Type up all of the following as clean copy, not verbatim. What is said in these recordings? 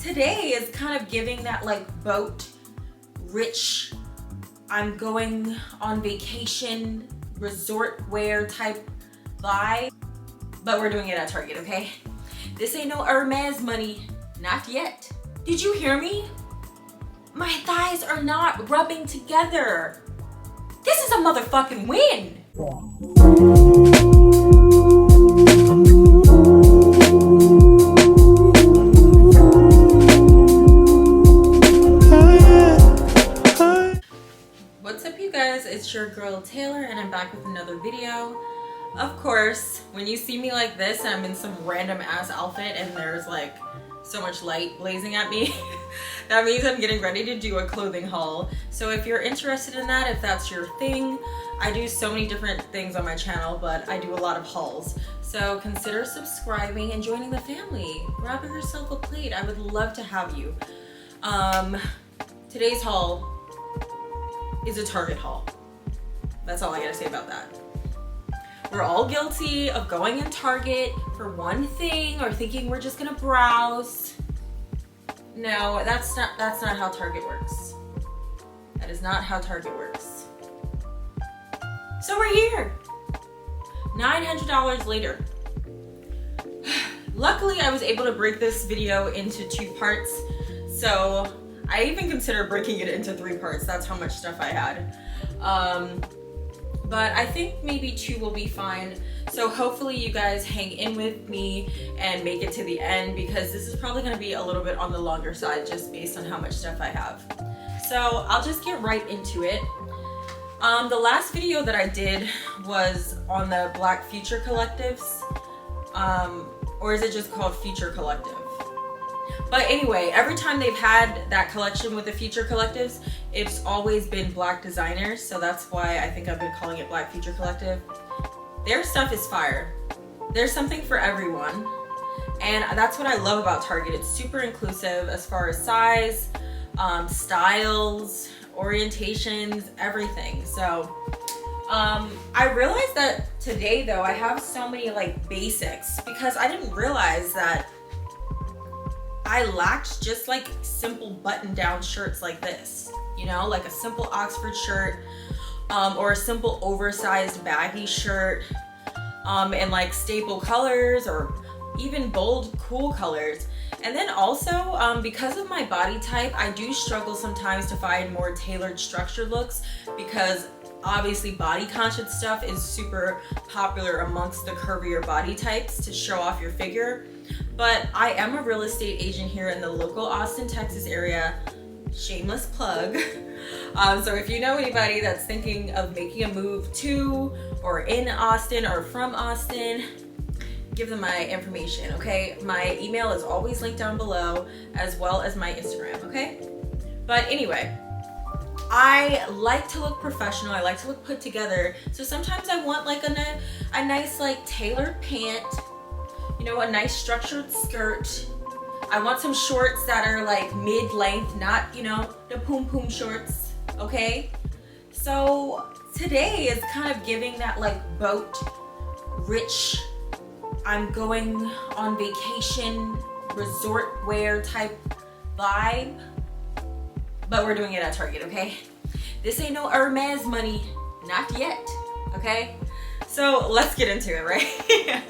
today is kind of giving that like boat, rich, I'm going on vacation, resort wear type vibe, but we're doing it at Target, okay? This ain't no Hermes money, not yet. Did you hear me? My thighs are not rubbing together. This is a motherfucking win. What's up, you guys? It's your girl Taylor and I'm back with another video. Of course, when you see me like this and I'm in some random ass outfit and there's like so much light blazing at me, that means I'm getting ready to do a clothing haul. So if you're interested in that, if that's your thing, I do so many different things on my channel, but I do a lot of hauls. So consider subscribing and joining the family. Grab yourself a plate. I would love to have you. Today's haul is a Target haul. That's all I gotta say about that. We're all guilty of going in Target for one thing or thinking we're just gonna browse. No, that's not how Target works. That is not how Target works. So we're here, $900 later. Luckily, I was able to break this video into 2 parts. So I even consider breaking it into 3 parts. That's how much stuff I had. But I think maybe 2 will be fine. So hopefully you guys hang in with me and make it to the end, because this is probably gonna be a little bit on the longer side just based on how much stuff I have. So I'll just get right into it. The last video that I did was on the Black Future Collectives, or is it just called Future Collective? But anyway, every time they've had that collection with the Future Collectives, it's always been Black designers, so that's why I think I've been calling it Black Future Collective. Their stuff is fire. There's something for everyone, and that's what I love about Target. It's super inclusive as far as size, styles, orientations, everything. So I realized that today though I have so many like basics, because I didn't realize that I lacked just like simple button-down shirts like this, you know, like a simple Oxford shirt, or a simple oversized baggy shirt, in like staple colors or even bold, cool colors. And then also, because of my body type, I do struggle sometimes to find more tailored structured looks, because obviously body conscious stuff is super popular amongst the curvier body types to show off your figure. But I am a real estate agent here in the local Austin, Texas area. Shameless plug. So if you know anybody that's thinking of making a move to or in Austin or from Austin, give them my information, okay? My email is always linked down below, as well as my Instagram, okay? But anyway, I like to look professional. I like to look put together. So sometimes I want like a nice like tailored pant, you know, a nice structured skirt. I want some shorts that are like mid-length, not, you know, the poom shorts, okay? So today is kind of giving that like boat, rich, I'm going on vacation, resort wear type vibe, but we're doing it at Target, okay? This ain't no Hermes money, not yet, okay? So let's get into it, right?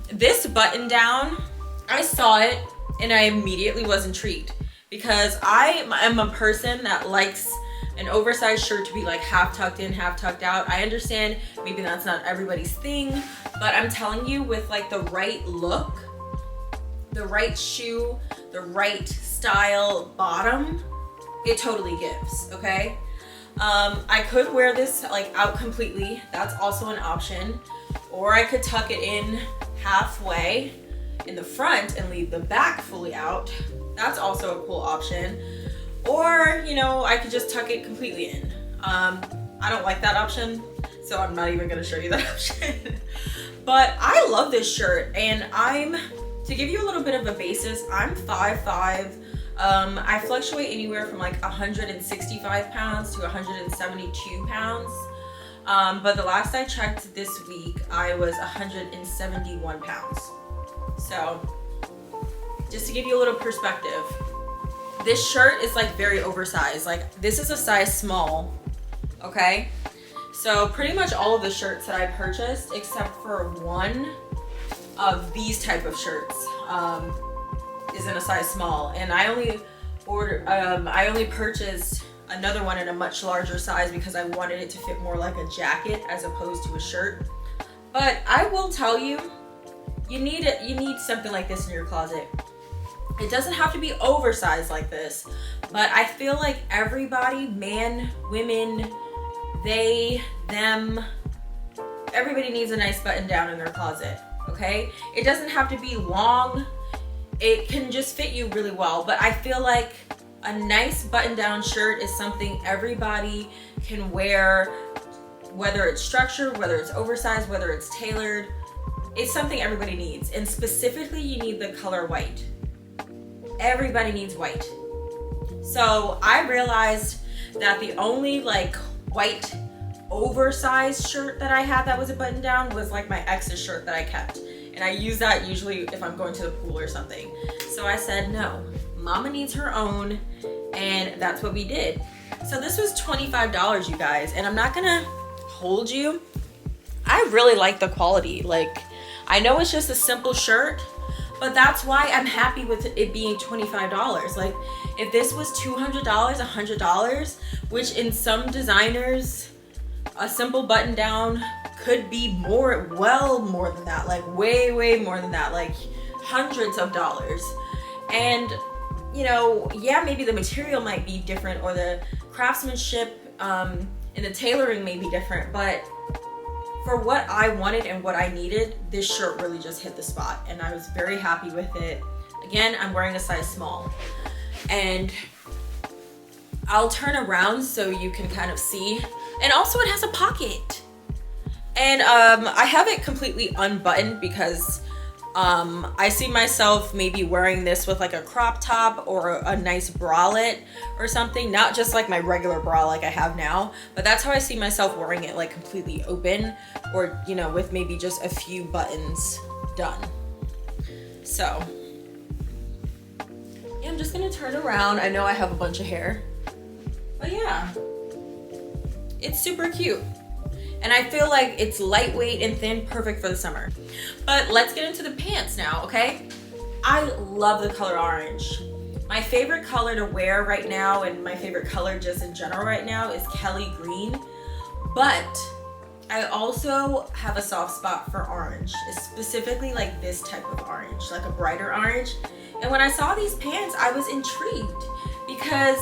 This button down, I saw it and I immediately was intrigued, because I am a person that likes an oversized shirt to be like half tucked in, half tucked out. I understand maybe that's not everybody's thing, but I'm telling you, with like the right look, the right shoe, the right style bottom, it totally gives, okay? I could wear this like out completely. That's also an option. Or I could tuck it in halfway in the front and leave the back fully out. That's also a cool option. Or, you know, I could just tuck it completely in. I don't like that option, so I'm not even gonna show you that option. But I love this shirt, and to give you a little bit of a basis, I'm 5'5". I fluctuate anywhere from like 165 pounds to 172 pounds. But the last I checked this week, I was 171 pounds. So just to give you a little perspective, this shirt is like very oversized. Like this is a size small, okay? So pretty much all of the shirts that I purchased, except for one of these type of shirts, is in a size small. And I only purchased another one in a much larger size because I wanted it to fit more like a jacket as opposed to a shirt. But I will tell you, you need something like this in your closet. It doesn't have to be oversized like this, but I feel like everybody, man, women, they, them, everybody needs a nice button down in their closet, okay? It doesn't have to be long. It can just fit you really well, but I feel like a nice button down shirt is something everybody can wear, whether it's structured, whether it's oversized, whether it's tailored. It's something everybody needs, and specifically you need the color white. Everybody needs white. So I realized that the only like white oversized shirt that I had that was a button down was like my ex's shirt that I kept. And I use that usually if I'm going to the pool or something. So I said, no, mama needs her own, and that's what we did. So this was $25, you guys, and I'm not gonna hold you. I really like the quality. Like, I know it's just a simple shirt, but that's why I'm happy with it being $25. Like, if this was $200, $100, which in some designers, a simple button down could be more, well more than that, like way, way more than that, like hundreds of dollars. And, you know, yeah, maybe the material might be different or the craftsmanship and the tailoring may be different, but for what I wanted and what I needed, this shirt really just hit the spot, and I was very happy with it. Again, I'm wearing a size small, and I'll turn around so you can kind of see. And also it has a pocket. And I have it completely unbuttoned because I see myself maybe wearing this with like a crop top or a nice bralette or something, not just like my regular bra like I have now, but that's how I see myself wearing it, like completely open, or, you know, with maybe just a few buttons done. So yeah, I'm just gonna turn around. I know I have a bunch of hair, but yeah, it's super cute. And I feel like it's lightweight and thin, perfect for the summer. But let's get into the pants now, okay? I love the color orange. My favorite color to wear right now, and my favorite color just in general right now, is Kelly green. But I also have a soft spot for orange, specifically like this type of orange, like a brighter orange. And when I saw these pants, I was intrigued because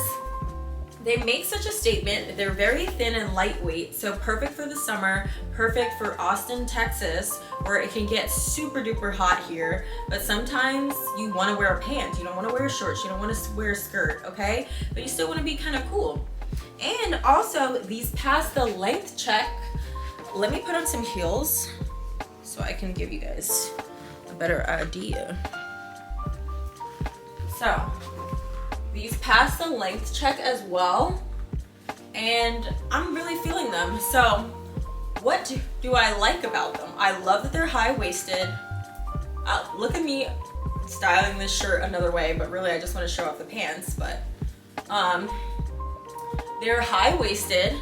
they make such a statement. They're very thin and lightweight, so perfect for the summer, perfect for Austin, Texas, where it can get super duper hot here, but sometimes you want to wear a pant. You don't want to wear shorts, you don't want to wear a skirt, okay? But you still want to be kind of cool. And also, these pass the length check. Let me put on some heels so I can give you guys a better idea. So, these pass the length check as well, and I'm really feeling them. So what do I like about them? I love that they're high-waisted. Look at me styling this shirt another way, but really I just want to show off the pants. But they're high-waisted.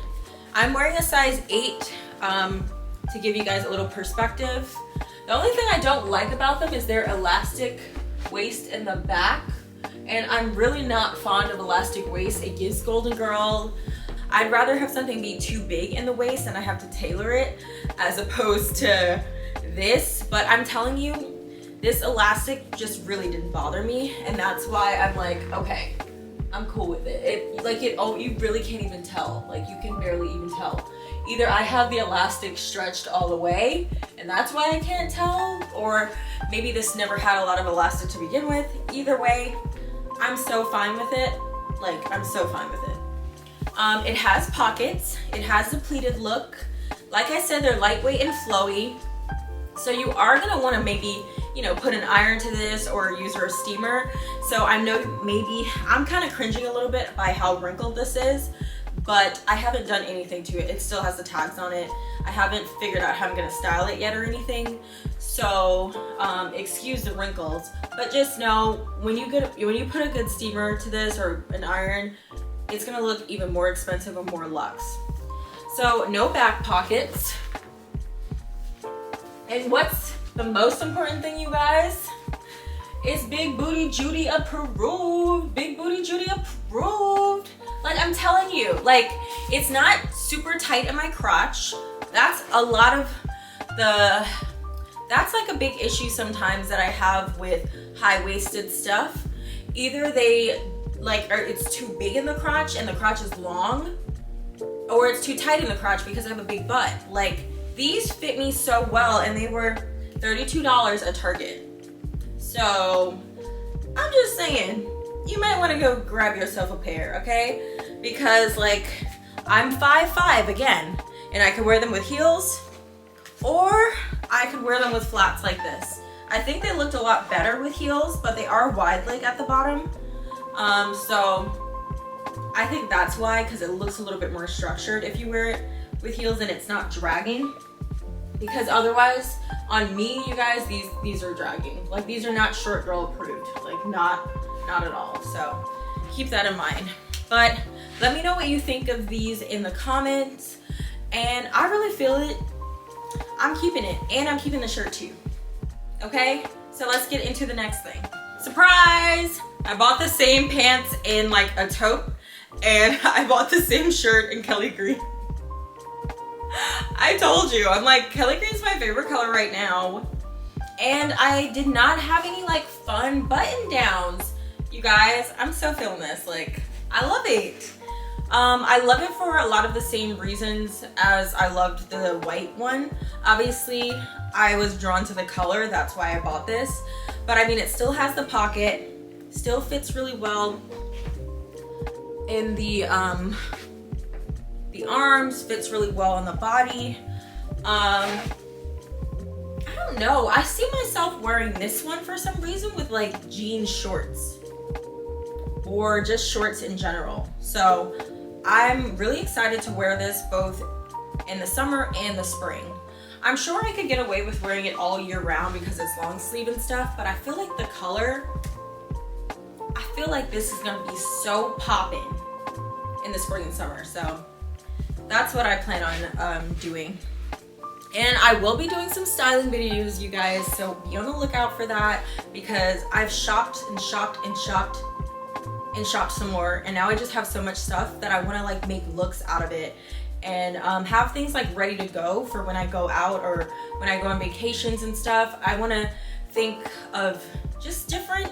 I'm wearing a size 8 to give you guys a little perspective. The only thing I don't like about them is their elastic waist in the back. And I'm really not fond of elastic waist. It gives Golden Girl. I'd rather have something be too big in the waist and I have to tailor it as opposed to this. But I'm telling you, this elastic just really didn't bother me. And that's why I'm like, okay, I'm cool with it. Oh, you really can't even tell. Like, you can barely even tell. Either I have the elastic stretched all the way and that's why I can't tell, or maybe this never had a lot of elastic to begin with. Either way, I'm so fine with it. Like, I'm so fine with it. It has pockets. It has the pleated look. Like I said, they're lightweight and flowy. So you are gonna wanna maybe, you know, put an iron to this or use your steamer. So I know maybe, I'm kind of cringing a little bit by how wrinkled this is, but I haven't done anything to it. It still has the tags on it. I haven't figured out how I'm gonna style it yet or anything. So excuse the wrinkles, but just know when you put a good steamer to this or an iron, it's gonna look even more expensive and more luxe. So no back pockets. And what's the most important thing, you guys? Is Big Booty Judy approved. Big Booty Judy approved. Like, I'm telling you, like, it's not super tight in my crotch. That's a lot of that's like a big issue sometimes that I have with high-waisted stuff. Either they like, or it's too big in the crotch and the crotch is long, or it's too tight in the crotch because I have a big butt. Like, these fit me so well, and they were $32 at Target. So I'm just saying, you might want to go grab yourself a pair, okay? Because like, I'm 5'5" again, and I could wear them with heels, or I could wear them with flats like this. I think they looked a lot better with heels, but they are wide leg at the bottom. So I think that's why, because it looks a little bit more structured if you wear it with heels and it's not dragging. Because otherwise, on me, you guys, these are dragging. Like, these are not short girl approved. Like, not at all. So keep that in mind. But let me know what you think of these in the comments. And I really feel it. I'm keeping it, and I'm keeping the shirt too. Okay, so let's get into the next thing. Surprise! I bought the same pants in like a taupe, and I bought the same shirt in Kelly green. I told you, I'm like, Kelly green's my favorite color right now. And I did not have any like fun button downs. You guys, I'm so feeling this. Like, I love it. I love it for a lot of the same reasons as I loved the white one. Obviously, I was drawn to the color, that's why I bought this. But I mean, it still has the pocket, still fits really well in the arms, fits really well on the body. I don't know, I see myself wearing this one for some reason with like jean shorts or just shorts in general. So I'm really excited to wear this both in the summer and the spring. I'm sure I could get away with wearing it all year round because it's long sleeve and stuff, but I feel like the color, I feel like this is gonna be so poppin' in the spring and summer. So that's what I plan on doing. And I will be doing some styling videos, you guys, so be on the lookout for that, because I've shopped and shopped and shopped and shopped some more, and now I just have so much stuff that I want to like make looks out of it and have things like ready to go for when I go out or when I go on vacations and stuff. I want to think of just different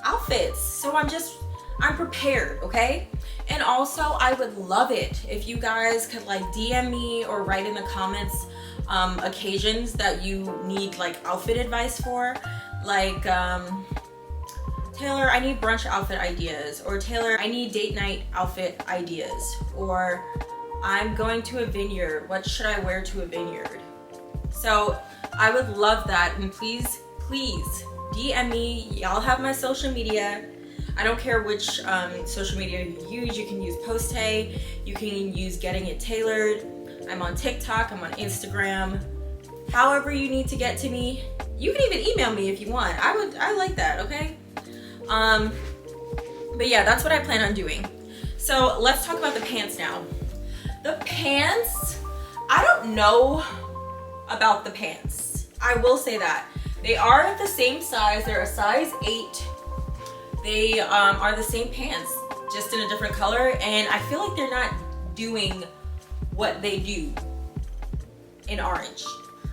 outfits, so I'm prepared, okay? And also, I would love it if you guys could like DM me or write in the comments occasions that you need like outfit advice for, like Taylor, I need brunch outfit ideas, or Taylor, I need date night outfit ideas, or I'm going to a vineyard, what should I wear to a vineyard? So I would love that, and please DM me. Y'all have my social media. I don't care which social media you use. You can use Posttay, you can use Getting It Tailored. I'm on TikTok, I'm on Instagram. However you need to get to me. You can even email me if you want. I like that, okay? But yeah, that's what I plan on doing. So let's talk about the pants now. The pants, I don't know about the pants. I will say that. They are the same size, they're a size 8. They are the same pants, just in a different color, and I feel like they're not doing what they do in orange.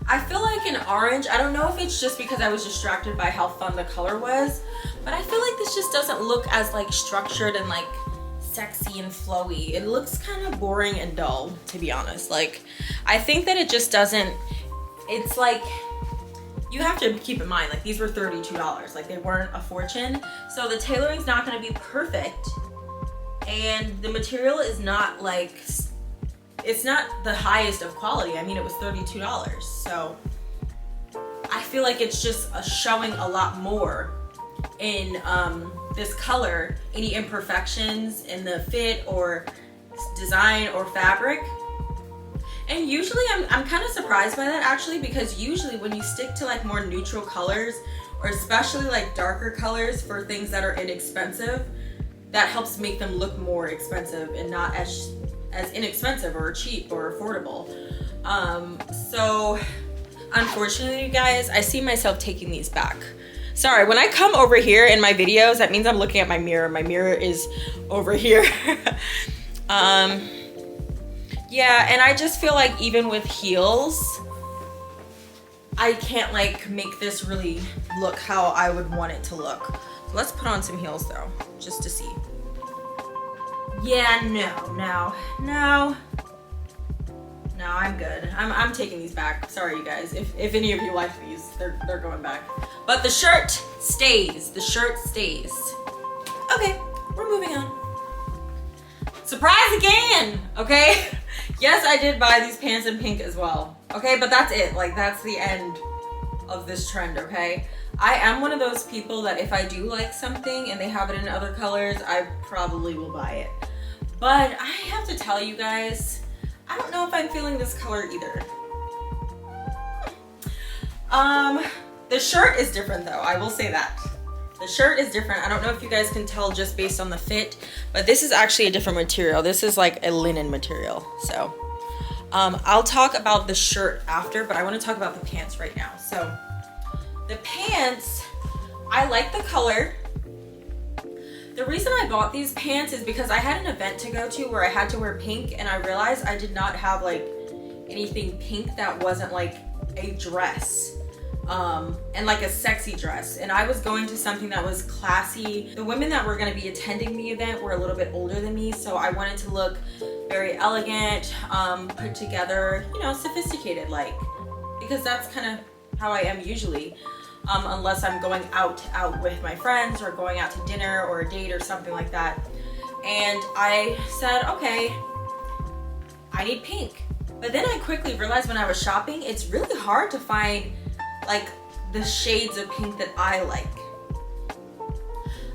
I feel like in orange, I don't know if it's just because I was distracted by how fun the color was, but I feel like this just doesn't look as like structured and like sexy and flowy. It looks kind of boring and dull, to be honest. Like, I think that it just doesn't, it's like, you have to keep in mind, like, these were $32. Like, they weren't a fortune. So the tailoring's not gonna be perfect. And the material is not like, it's not the highest of quality. I mean, it was $32. So I feel like it's just showing a lot more in this color, any imperfections in the fit or design or fabric. And usually I'm kind of surprised by that actually, because usually when you stick to like more neutral colors, or especially like darker colors for things that are inexpensive, that helps make them look more expensive and not as inexpensive or cheap or affordable. So unfortunately, you guys, I see myself taking these back. Sorry, when I come over here in my videos, that means I'm looking at my mirror. My mirror is over here. Yeah, and I just feel like even with heels, I can't like make this really look how I would want it to look. So let's put on some heels though, just to see. Yeah, no, I'm good. I'm taking these back. Sorry, you guys. If any of you like these, they're going back. But the shirt stays. The shirt stays. Okay, we're moving on. Surprise again, okay? Yes, I did buy these pants in pink as well. Okay, but that's it. Like, that's the end of this trend, okay? I am one of those people that if I do like something and they have it in other colors, I probably will buy it. But I have to tell you guys, I don't know if I'm feeling this color either. The shirt is different though, I will say that. The shirt is different. I don't know if you guys can tell just based on the fit, but this is actually a different material. This is like a linen material. So I'll talk about the shirt after, but I want to talk about the pants right now. So the pants, I like the color. The reason I bought these pants is because I had an event to go to where I had to wear pink, and I realized I did not have like anything pink that wasn't like a dress. And like a sexy dress, and I was going to something that was classy. The women that were going to be attending the event were a little bit older than me, so I wanted to look very elegant, put together, you know, sophisticated like, because that's kind of how I am usually, unless I'm going out with my friends or going out to dinner or a date or something like that. And I said, okay, I need pink. But then I quickly realized when I was shopping, it's really hard to find like the shades of pink that I like.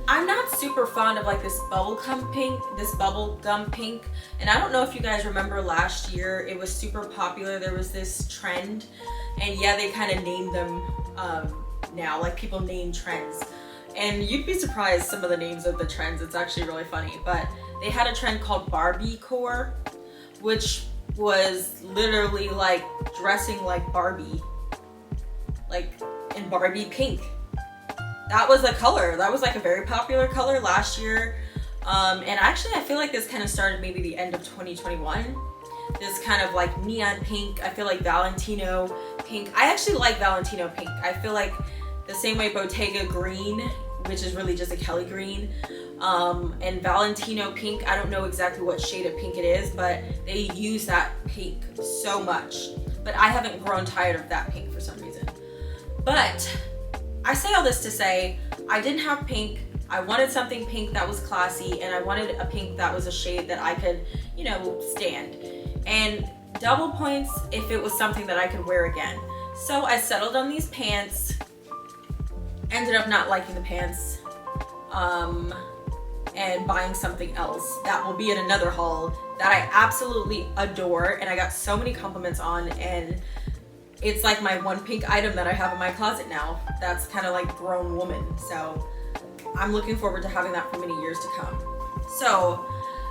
I'm not super fond of like this bubblegum pink, and I don't know if you guys remember last year, it was super popular. There was this trend, and yeah, they kind of named them now, like people name trends, and you'd be surprised some of the names of the trends. It's actually really funny, but they had a trend called Barbie core, which was literally like dressing like Barbie, like in Barbie pink. That was a color. That was like a very popular color last year. And actually I feel like this kind of started maybe the end of 2021. This kind of like neon pink. I feel like Valentino pink. I actually like Valentino pink. I feel like the same way Bottega green, which is really just a Kelly green, and Valentino pink, I don't know exactly what shade of pink it is, but they use that pink so much. But I haven't grown tired of that pink for some reason. But I say all this to say, I didn't have pink. I wanted something pink that was classy, and I wanted a pink that was a shade that I could, you know, stand. And double points if it was something that I could wear again. So I settled on these pants, ended up not liking the pants, and buying something else that will be in another haul that I absolutely adore, and I got so many compliments on, and it's like my one pink item that I have in my closet now. That's kind of like grown woman. So I'm looking forward to having that for many years to come. So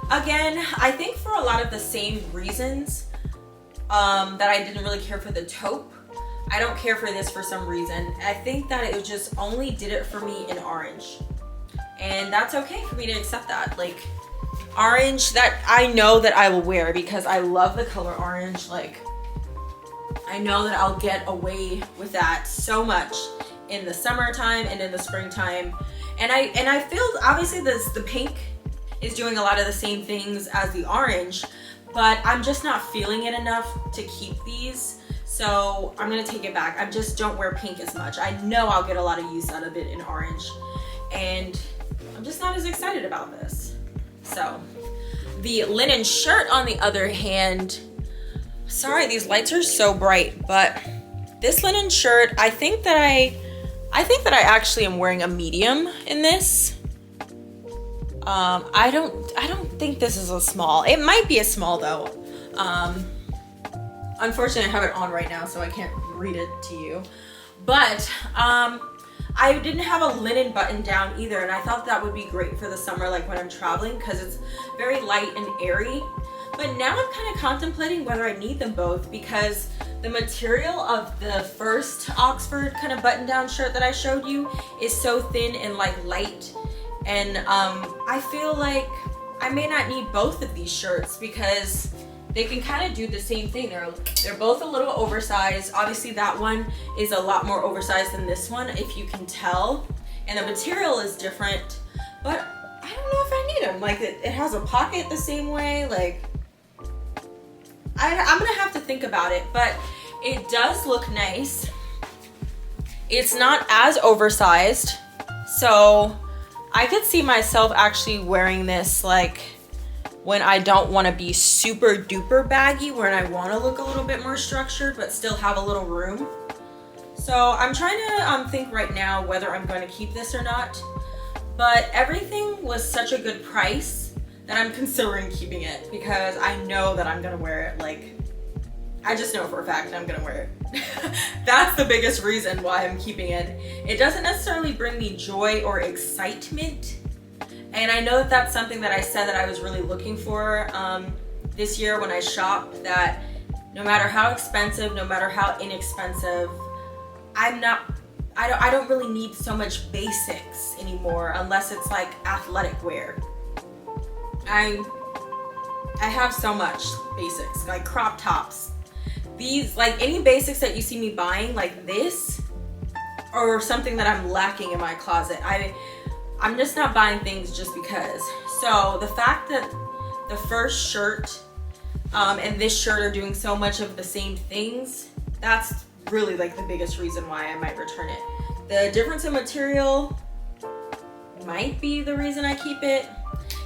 again, I think for a lot of the same reasons that I didn't really care for the taupe, I don't care for this for some reason. I think that it just only did it for me in orange. And that's okay for me to accept that. Like orange, that I know that I will wear because I love the color orange. Like I know that I'll get away with that so much in the summertime and in the springtime. And I feel obviously the pink is doing a lot of the same things as the orange, but I'm just not feeling it enough to keep these. So I'm gonna take it back. I just don't wear pink as much. I know I'll get a lot of use out of it in orange, and I'm just not as excited about this. So the linen shirt on the other hand, sorry, these lights are so bright, but this linen shirt, I think that I actually am wearing a medium in this. I don't think this is a small. It might be a small though. Unfortunately, I have it on right now, so I can't read it to you. But I didn't have a linen button down either, and I thought that would be great for the summer, like when I'm traveling, because it's very light and airy. But now I'm kind of contemplating whether I need them both, because the material of the first Oxford kind of button-down shirt that I showed you is so thin and like light, and I feel like I may not need both of these shirts because they can kind of do the same thing. They're both a little oversized. Obviously that one is a lot more oversized than this one, if you can tell, and the material is different, but I don't know if I need them. Like it has a pocket the same way. Like I'm gonna have to think about it, but it does look nice. It's not as oversized, so I could see myself actually wearing this like when I don't want to be super duper baggy, when I want to look a little bit more structured but still have a little room. So I'm trying to think right now whether I'm going to keep this or not, but everything was such a good price that I'm considering keeping it, because I know that I'm going to wear it. Like, I just know for a fact I'm going to wear it. That's the biggest reason why I'm keeping it. It doesn't necessarily bring me joy or excitement, and I know that that's something that I said that I was really looking for this year when I shopped, that no matter how expensive, no matter how inexpensive, I don't really need so much basics anymore, unless it's like athletic wear. I have so much basics, like crop tops. These, like any basics that you see me buying, like this, or something that I'm lacking in my closet. I'm just not buying things just because. So the fact that the first shirt and this shirt are doing so much of the same things, that's really like the biggest reason why I might return it. The difference in material might be the reason I keep it.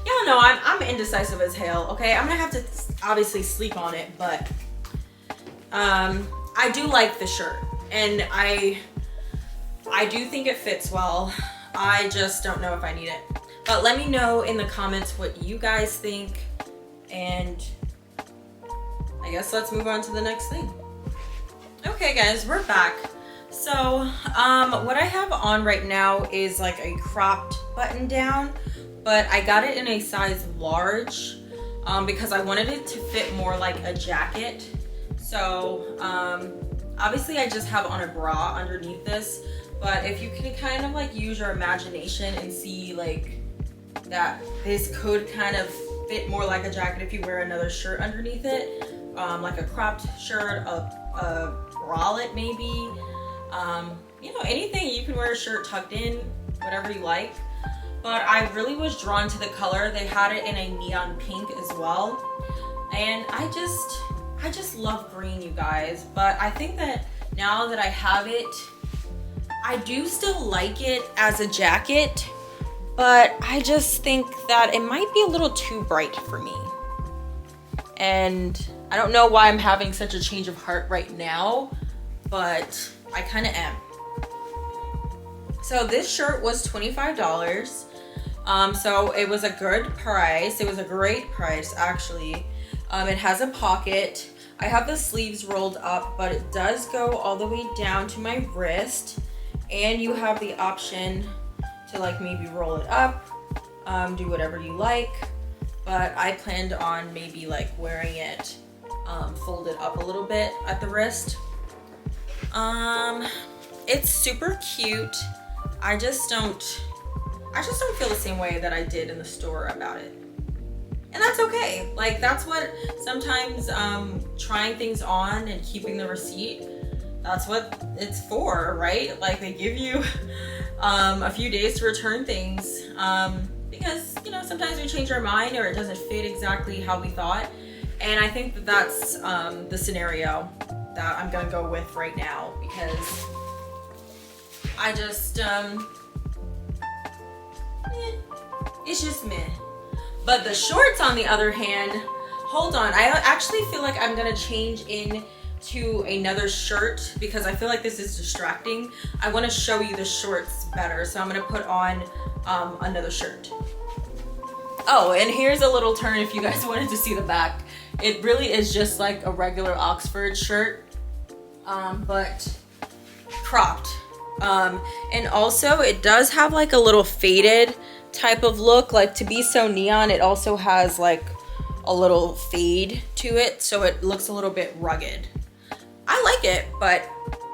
Y'all know I'm indecisive as hell, okay? I'm gonna have to obviously sleep on it, but I do like the shirt, and I do think it fits well. I just don't know if I need it. But let me know in the comments what you guys think, and I guess let's move on to the next thing. Okay guys, we're back. So what I have on right now is like a cropped button down, but I got it in a size large because I wanted it to fit more like a jacket. So obviously I just have on a bra underneath this, but if you can kind of like use your imagination and see like that this could kind of fit more like a jacket if you wear another shirt underneath it, like a cropped shirt, a bralette maybe, you know, anything. You can wear a shirt tucked in, whatever you like. But I really was drawn to the color. They had it in a neon pink as well, and I just love green, you guys. But I think that now that I have it, I do still like it as a jacket, but I just think that it might be a little too bright for me. And I don't know why I'm having such a change of heart right now, but I kind of am. So this shirt was $25. So it was a good price. It was a great price, actually. It has a pocket. I have the sleeves rolled up, but it does go all the way down to my wrist. And you have the option to like maybe roll it up, do whatever you like. But I planned on maybe like wearing it folded up a little bit at the wrist. It's super cute. I just don't feel the same way that I did in the store about it. And that's okay. Like, that's what sometimes trying things on and keeping the receipt, that's what it's for, right? Like, they give you a few days to return things because, you know, sometimes we change our mind or it doesn't fit exactly how we thought. And I think that that's the scenario that I'm gonna go with right now, because I just, it's just meh. But the shorts, on the other hand, hold on, I actually feel like I'm gonna change into another shirt because I feel like this is distracting. I wanna show you the shorts better, so I'm gonna put on another shirt. Oh, and here's a little turn if you guys wanted to see the back. It really is just like a regular Oxford shirt, but cropped. And also it does have like a little faded type of look. Like, to be so neon, it also has like a little fade to it, so it looks a little bit rugged. I like it, but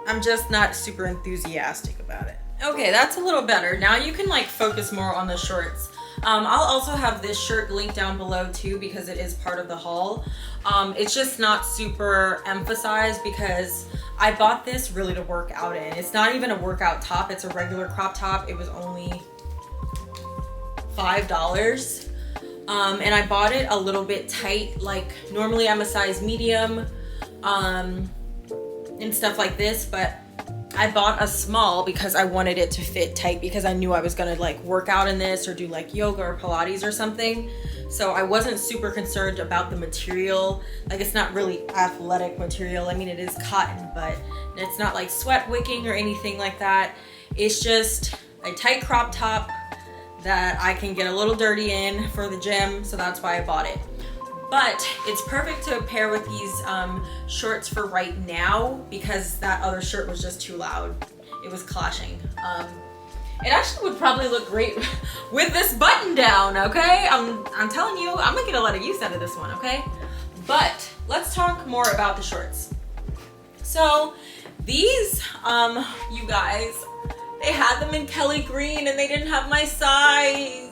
I'm just not super enthusiastic about it. Okay, that's a little better. Now you can like focus more on the shorts. I'll also have this shirt linked down below too, because it is part of the haul. It's just not super emphasized because I bought this really to work out in. It's not even a workout top, it's a regular crop top. It was only $5. And I bought it a little bit tight. Like, normally I'm a size medium and stuff like this, but I bought a small because I wanted it to fit tight, because I knew I was gonna like work out in this or do like yoga or Pilates or something. So I wasn't super concerned about the material. Like, it's not really athletic material. I mean, it is cotton, but it's not like sweat wicking or anything like that. It's just a tight crop top that I can get a little dirty in for the gym. So that's why I bought it. But it's perfect to pair with these shorts for right now, because that other shirt was just too loud. It was clashing. It actually would probably look great with this button down, okay? I'm telling you, I'm gonna get a lot of use out of this one, okay? But let's talk more about the shorts. So these, you guys, they had them in Kelly green and they didn't have my size.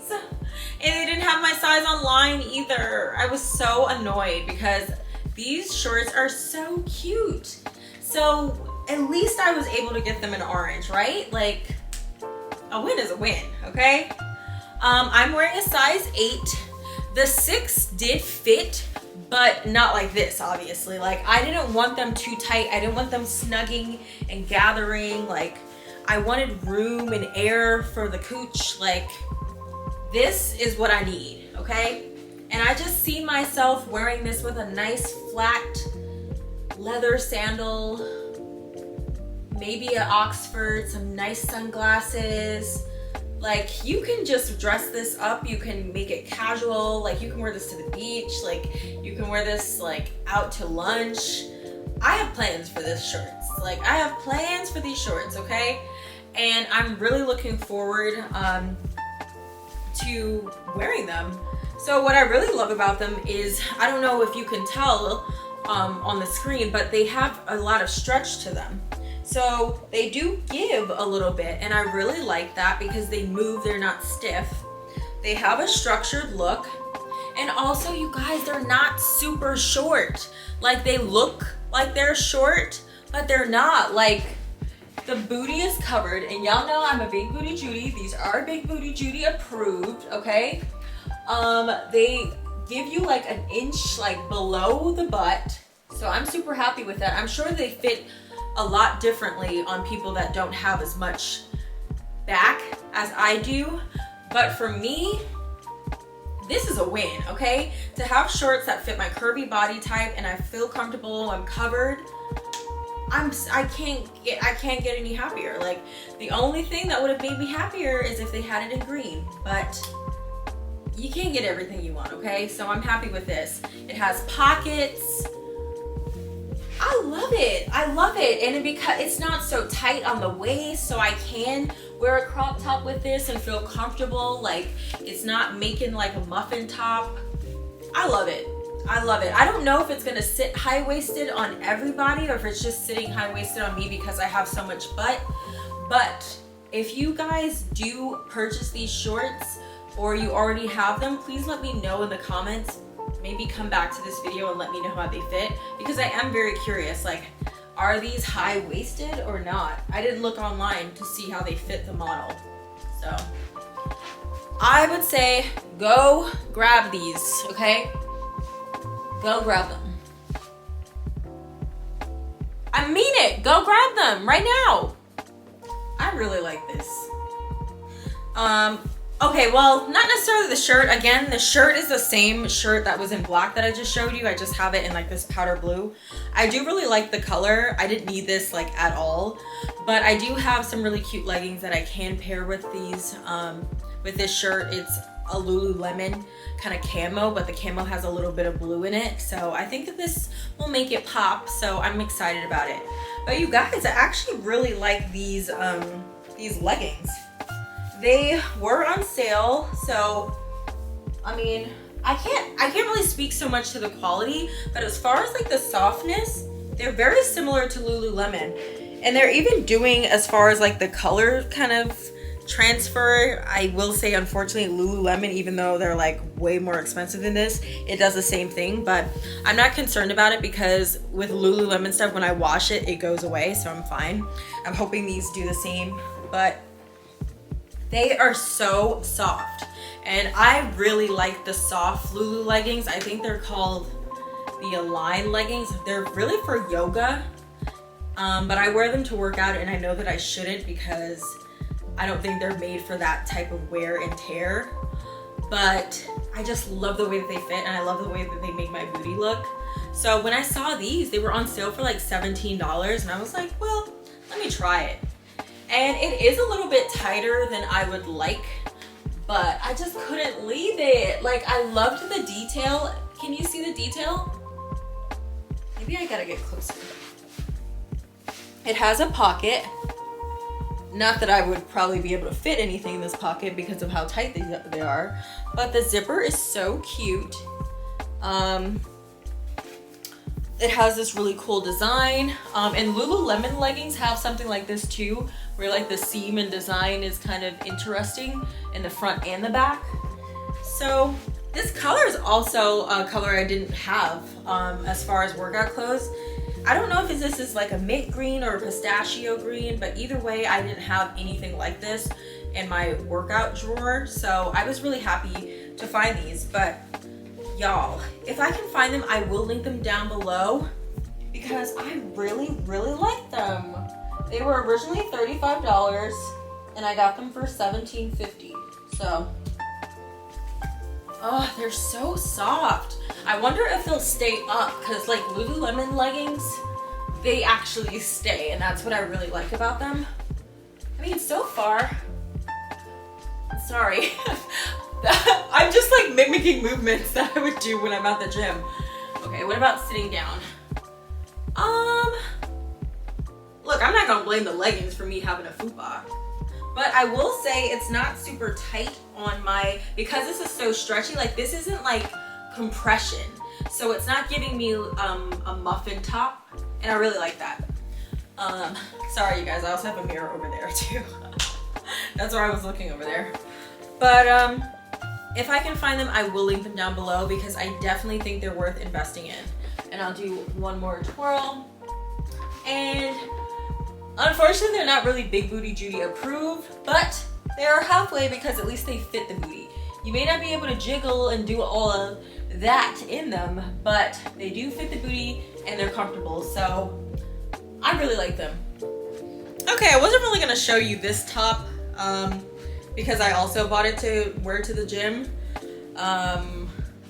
And they didn't have my size online either. I was so annoyed because these shorts are so cute. So at least I was able to get them in orange, right? Like, a win is a win, okay? I'm wearing a size 8. The 6 did fit, but not like this, obviously. Like, I didn't want them too tight. I didn't want them snugging and gathering. Like, I wanted room and air for the cooch. Like, this is what I need, okay? And I just see myself wearing this with a nice flat leather sandal, maybe an Oxford, some nice sunglasses. Like, you can just dress this up. You can make it casual. Like, you can wear this to the beach. Like, you can wear this like out to lunch. I have plans for this shorts. Like, I have plans for these shorts, okay? And I'm really looking forward to wearing them. So what I really love about them is, I don't know if you can tell on the screen, but they have a lot of stretch to them. So they do give a little bit, and I really like that because they move, they're not stiff. They have a structured look, and also, you guys, they're not super short. Like, they look like they're short, but they're not. Like, the booty is covered, and y'all know I'm a big booty Judy. These are big booty Judy approved, okay? They give you like an inch like below the butt, so I'm super happy with that. I'm sure they fit a lot differently on people that don't have as much back as I do, but for me, this is a win, okay? To have shorts that fit my curvy body type and I feel comfortable, I'm covered, I can't get any happier. Like, the only thing that would have made me happier is if they had it in green, but you can't get everything you want, okay? So I'm happy with this. It has pockets. I love it. I love it. And because it's not so tight on the waist, so I can wear a crop top with this and feel comfortable. Like, it's not making like a muffin top. I love it. I love it. I don't know if it's gonna sit high-waisted on everybody or if it's just sitting high-waisted on me because I have so much butt. But if you guys do purchase these shorts or you already have them, please let me know in the comments. Maybe come back to this video and let me know how they fit, because I am very curious. Like, are these high-waisted or not? I didn't look online to see how they fit the model. So I would say go grab these, okay? Go grab them. I mean it. Go grab them right now. I really like this. Okay, well, not necessarily the shirt. Again, the shirt is the same shirt that was in black that I just showed you. I just have it in like this powder blue. I do really like the color. I didn't need this like at all, but I do have some really cute leggings that I can pair with these, with this shirt. It's a Lululemon kind of camo, but the camo has a little bit of blue in it. So I think that this will make it pop. So I'm excited about it. But you guys, I actually really like these leggings. They were on sale. So, I mean, I can't really speak so much to the quality, but as far as like the softness, they're very similar to Lululemon. And they're even doing, as far as like the color kind of transfer, I will say unfortunately Lululemon, even though they're like way more expensive than this, it does the same thing. But I'm not concerned about it because with Lululemon stuff, when I wash it, it goes away, so I'm fine. I'm hoping these do the same, but they are so soft. And I really like the soft Lulu leggings. I think they're called the Align leggings. They're really for yoga, but I wear them to work out, and I know that I shouldn't because I don't think they're made for that type of wear and tear. But I just love the way that they fit, and I love the way that they make my booty look. So when I saw these, they were on sale for like $17, and I was like, well, let me try it. And it is a little bit tighter than I would like, but I just couldn't leave it. Like, I loved the detail. Can you see the detail? Maybe I gotta get closer. It has a pocket. Not that I would probably be able to fit anything in this pocket because of how tight they are, but the zipper is so cute. It has this really cool design, and Lululemon leggings have something like this too, where like the seam and design is kind of interesting in the front and the back. So this color is also a color I didn't have as far as workout clothes. I don't know if this is like a mint green or a pistachio green, but either way, I didn't have anything like this in my workout drawer. So I was really happy to find these. But y'all, if I can find them, I will link them down below because I really, really like them. They were originally $35 and I got them for $17.50. So, oh, they're so soft. I wonder if they'll stay up because like Lululemon leggings, they actually stay, and that's what I really like about them. I mean, so far, sorry. I'm just like mimicking movements that I would do when I'm at the gym. Okay, what about sitting down? Look, I'm not gonna blame the leggings for me having a fupa, but I will say it's not super tight on my, because this is so stretchy, like this isn't like compression. So it's not giving me a muffin top, and I really like that. Sorry you guys, I also have a mirror over there too. That's where I was looking over there. But if I can find them, I will link them down below because I definitely think they're worth investing in. And I'll do one more twirl. And unfortunately, they're not really Big Booty Judy approved, but they are halfway because at least they fit the booty. You may not be able to jiggle and do all of that in them, but they do fit the booty and they're comfortable. So I really like them. Okay, I wasn't really gonna show you this top because I also bought it to wear to the gym.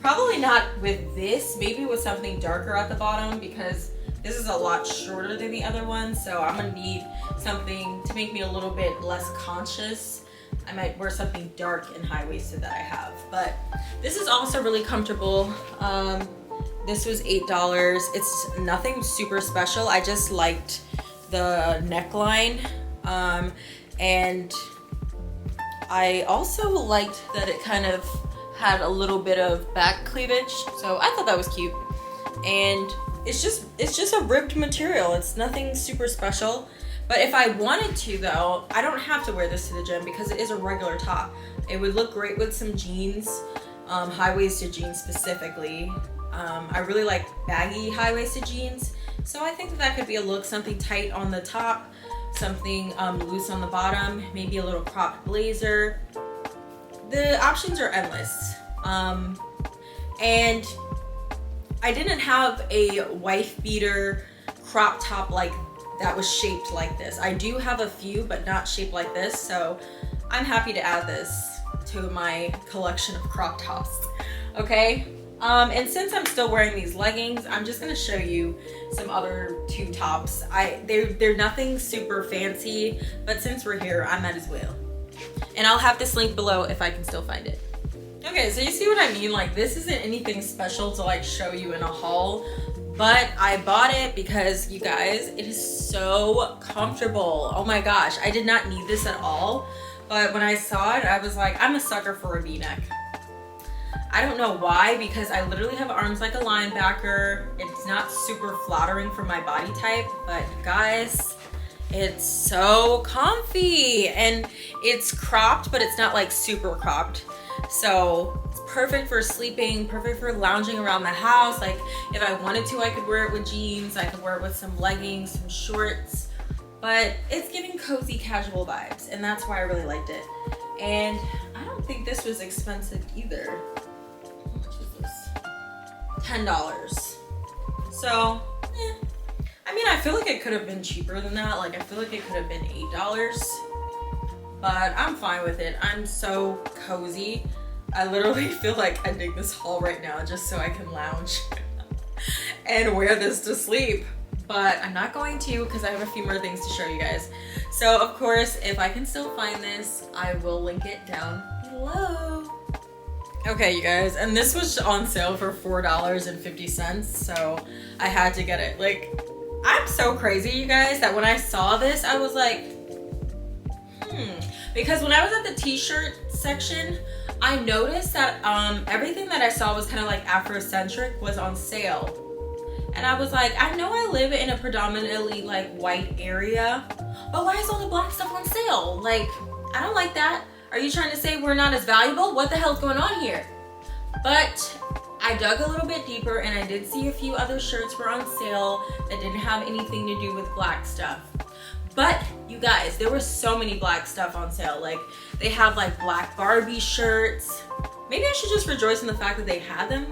Probably not with this, maybe with something darker at the bottom because this is a lot shorter than the other one. So I'm gonna need something to make me a little bit less conscious. I might wear something dark and high-waisted that I have, but this is also really comfortable. This was $8. It's nothing super special. I just liked the neckline, and I also liked that it kind of had a little bit of back cleavage, so I thought that was cute. And it's just a ribbed material. It's nothing super special. But if I wanted to though, I don't have to wear this to the gym because it is a regular top. It would look great with some jeans, high-waisted jeans specifically. I really like baggy high-waisted jeans. So I think that could be a look, something tight on the top, something loose on the bottom, maybe a little cropped blazer. The options are endless. And I didn't have a wife beater crop top like that was shaped like this. I do have a few, but not shaped like this. So I'm happy to add this to my collection of crop tops. Okay. And since I'm still wearing these leggings, I'm just gonna show you some other two tops. They're nothing super fancy, but since we're here, I might as well. And I'll have this link below if I can still find it. Okay, so you see what I mean? Like, this isn't anything special to like show you in a haul, but I bought it because, you guys, it is so comfortable. Oh my gosh, I did not need this at all, but when I saw it, I was like, I'm a sucker for a V-neck. I don't know why, because I literally have arms like a linebacker. It's not super flattering for my body type, but you guys, it's so comfy, and it's cropped, but it's not like super cropped. So it's perfect for sleeping, perfect for lounging around the house. Like, if I wanted to, I could wear it with jeans, I could wear it with some leggings, some shorts, but it's giving cozy casual vibes, and that's why I really liked it. And I don't think this was expensive either. How much was this? $10. So, I mean, I feel like it could have been cheaper than that. Like, I feel like it could have been $8, but I'm fine with it. I'm so cozy. I literally feel like I dig this haul right now just so I can lounge and wear this to sleep. But I'm not going to, because I have a few more things to show you guys. So of course, if I can still find this, I will link it down below. Okay, you guys, and this was on sale for $4.50, so I had to get it. Like, I'm so crazy, you guys, that when I saw this, I was like, because when I was at the t-shirt section, I noticed that everything that I saw was kind of like Afrocentric was on sale. And I was like, I know I live in a predominantly like white area, but why is all the black stuff on sale? Like, I don't like that. Are you trying to say we're not as valuable? What the hell's going on here? But I dug a little bit deeper, and I did see a few other shirts were on sale that didn't have anything to do with black stuff. But you guys, there was so many black stuff on sale. Like, they have like black Barbie shirts. Maybe I should just rejoice in the fact that they had them.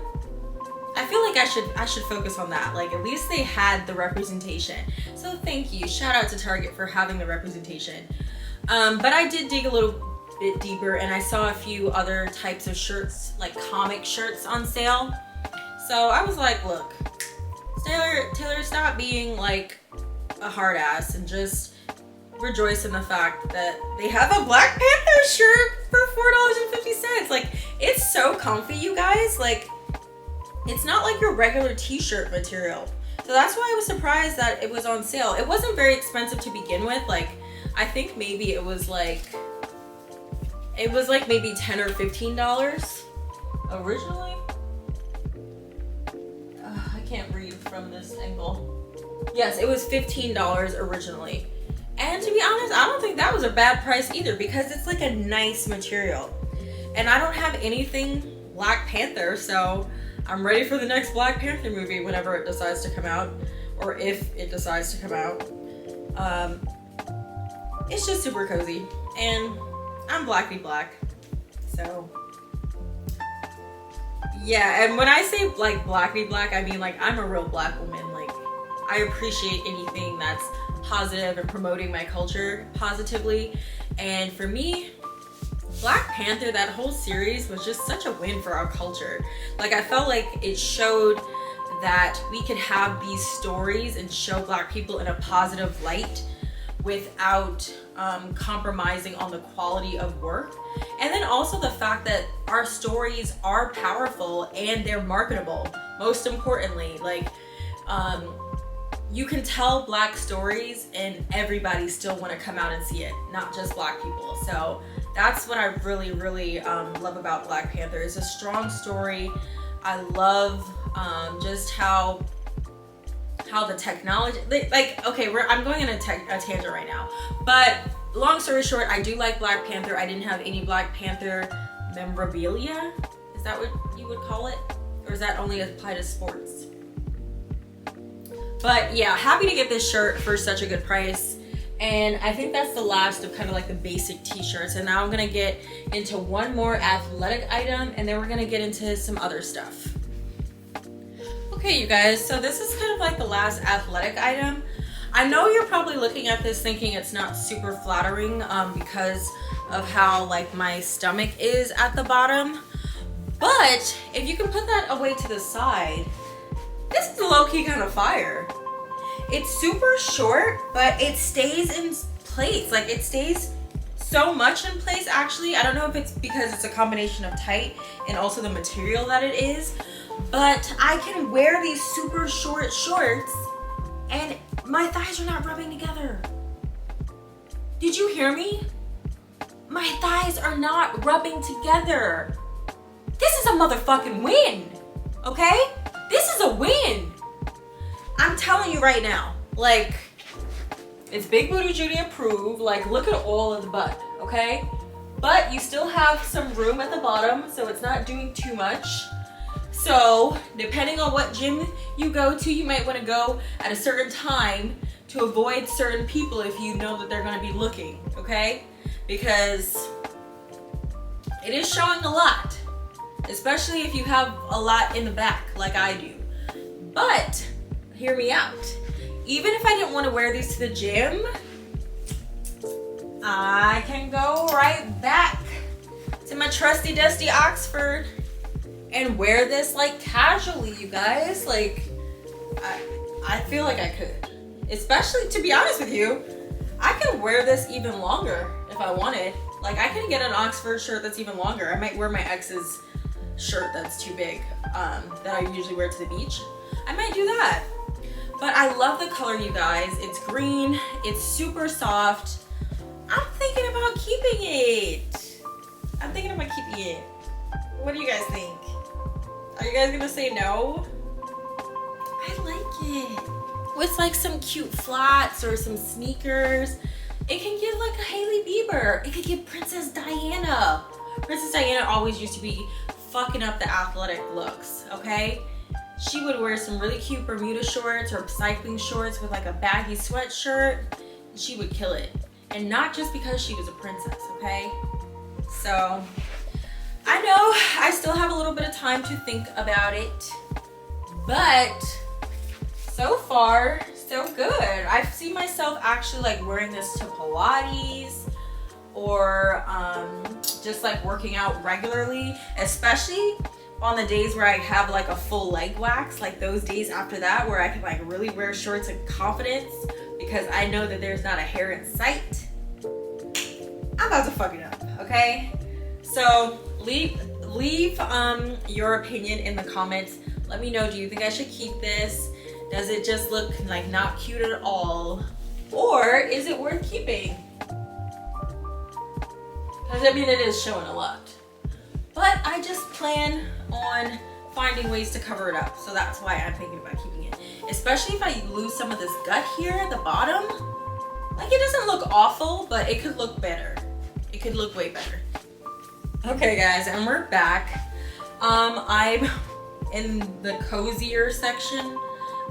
I feel like I should focus on that. Like, at least they had the representation. So thank you. Shout out to Target for having the representation. But I did dig a little bit deeper, and I saw a few other types of shirts, like comic shirts on sale. So I was like, look, Taylor, stop being like a hard ass and just rejoice in the fact that they have a Black Panther shirt for $4.50. Like, it's so comfy, you guys. Like, it's not like your regular t-shirt material. So that's why I was surprised that it was on sale. It wasn't very expensive to begin with. Like, I think maybe it was like maybe $10 or $15 originally. I can't read from this angle. Yes, it was $15 originally. And to be honest, I don't think that was a bad price either, because it's like a nice material. And I don't have anything Black Panther, so I'm ready for the next Black Panther movie whenever it decides to come out, or if it decides to come out. It's just super cozy, and I'm blacky black, so yeah. And when I say like blacky black, I mean like I'm a real black woman. Like, I appreciate anything that's positive and promoting my culture positively. And for me, Black Panther, that whole series was just such a win for our culture. Like, I felt like it showed that we could have these stories and show Black people in a positive light without compromising on the quality of work. And then also the fact that our stories are powerful and they're marketable. Most importantly, like, you can tell Black stories and everybody still want to come out and see it, not just Black people. So that's what I really, really love about Black Panther. It's a strong story. I love just how the technology, like, okay, I'm going in a tangent right now, but long story short, I do like Black Panther. I didn't have any Black Panther memorabilia. Is that what you would call it? Or is that only apply to sports? But yeah, happy to get this shirt for such a good price. And I think that's the last of kind of like the basic t-shirts. And now I'm gonna get into one more athletic item, and then we're gonna get into some other stuff. Okay, you guys, so this is kind of like the last athletic item. I know you're probably looking at this thinking it's not super flattering because of how like my stomach is at the bottom. But if you can put that away to the side, this is low-key kind of fire. It's super short, but it stays in place. Like, it stays so much in place actually. I don't know if it's because it's a combination of tight and also the material that it is, but I can wear these super short shorts and my thighs are not rubbing together. Did you hear me? My thighs are not rubbing together. This is a motherfucking win, okay? This is a win. I'm telling you right now, like, it's Big Booty Judy approved. Like, look at all of the butt, okay? But you still have some room at the bottom, so it's not doing too much. So, depending on what gym you go to, you might want to go at a certain time to avoid certain people if you know that they're going to be looking, okay? Because it is showing a lot, especially if you have a lot in the back like I do. But hear me out. Even if I didn't want to wear these to the gym, I can go right back to my trusty dusty Oxford and wear this like casually, you guys. Like, I feel like I could. Especially, to be honest with you, I could wear this even longer if I wanted. Like, I can get an Oxford shirt that's even longer. I might wear my ex's shirt that's too big, that I usually wear to the beach. I might do that. But I love the color, you guys. It's green, it's super soft. I'm thinking about keeping it. I'm thinking about keeping it. What do you guys think? Are you guys gonna say no? I like it. With like some cute flats or some sneakers. It can give like a Hailey Bieber. It could give Princess Diana. Princess Diana always used to be fucking up the athletic looks, okay? She would wear some really cute Bermuda shorts or cycling shorts with like a baggy sweatshirt. She would kill it. And not just because she was a princess, okay? So, I know I still have a little bit of time to think about it, but so far, so good. I see myself actually like wearing this to Pilates or just like working out regularly, especially on the days where I have like a full leg wax, like those days after that where I can like really wear shorts in confidence because I know that there's not a hair in sight. I'm about to fuck it up, okay? So leave your opinion in the comments. Let me know, do you think I should keep this? Does it just look like not cute at all? Or is it worth keeping? Because I mean, it is showing a lot. But I just plan on finding ways to cover it up. So that's why I'm thinking about keeping it. Especially if I lose some of this gut here at the bottom. Like, it doesn't look awful, but it could look better. It could look way better. Okay guys, and we're back. I'm in the cozier section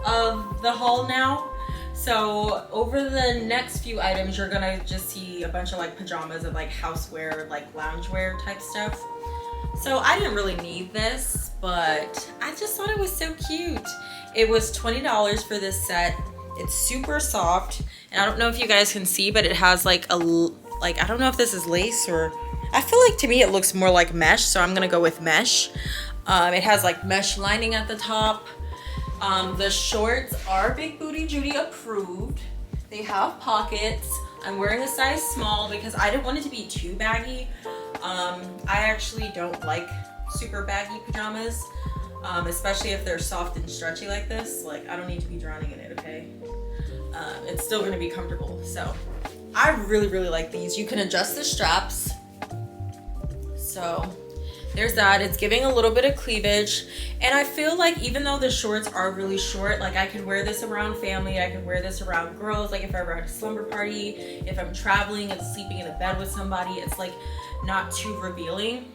of the haul now. So over the next few items, you're gonna just see a bunch of like pajamas and like housewear, like loungewear type stuff. So I didn't really need this, but I just thought it was so cute. It was $20 for this set. It's super soft, and I don't know if you guys can see, but it has like a, I don't know if this is lace or, I feel like to me it looks more like mesh, so I'm gonna go with mesh. It has like mesh lining at the top. The shorts are Big Booty Judy approved. They have pockets. I'm wearing a size small because I didn't want it to be too baggy. I actually don't like super baggy pajamas, especially if they're soft and stretchy like this. Like, I don't need to be drowning in it, okay? It's still gonna be comfortable. So I really, really like these. You can adjust the straps. So there's that. It's giving a little bit of cleavage, and I feel like even though the shorts are really short, like I could wear this around family, I could wear this around girls, like if I were at a slumber party, if I'm traveling and sleeping in the bed with somebody, it's like not too revealing,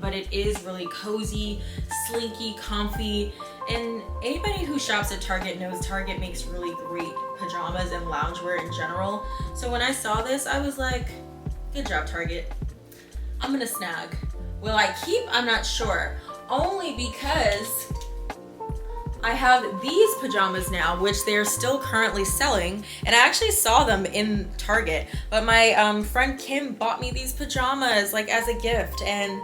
but it is really cozy, slinky, comfy, and anybody who shops at Target knows Target makes really great pajamas and loungewear in general. So when I saw this, I was like, good job, Target. I'm gonna snag. Will I keep? I'm not sure. Only because I have these pajamas now, which they're still currently selling. And I actually saw them in Target. But my friend Kim bought me these pajamas like as a gift. And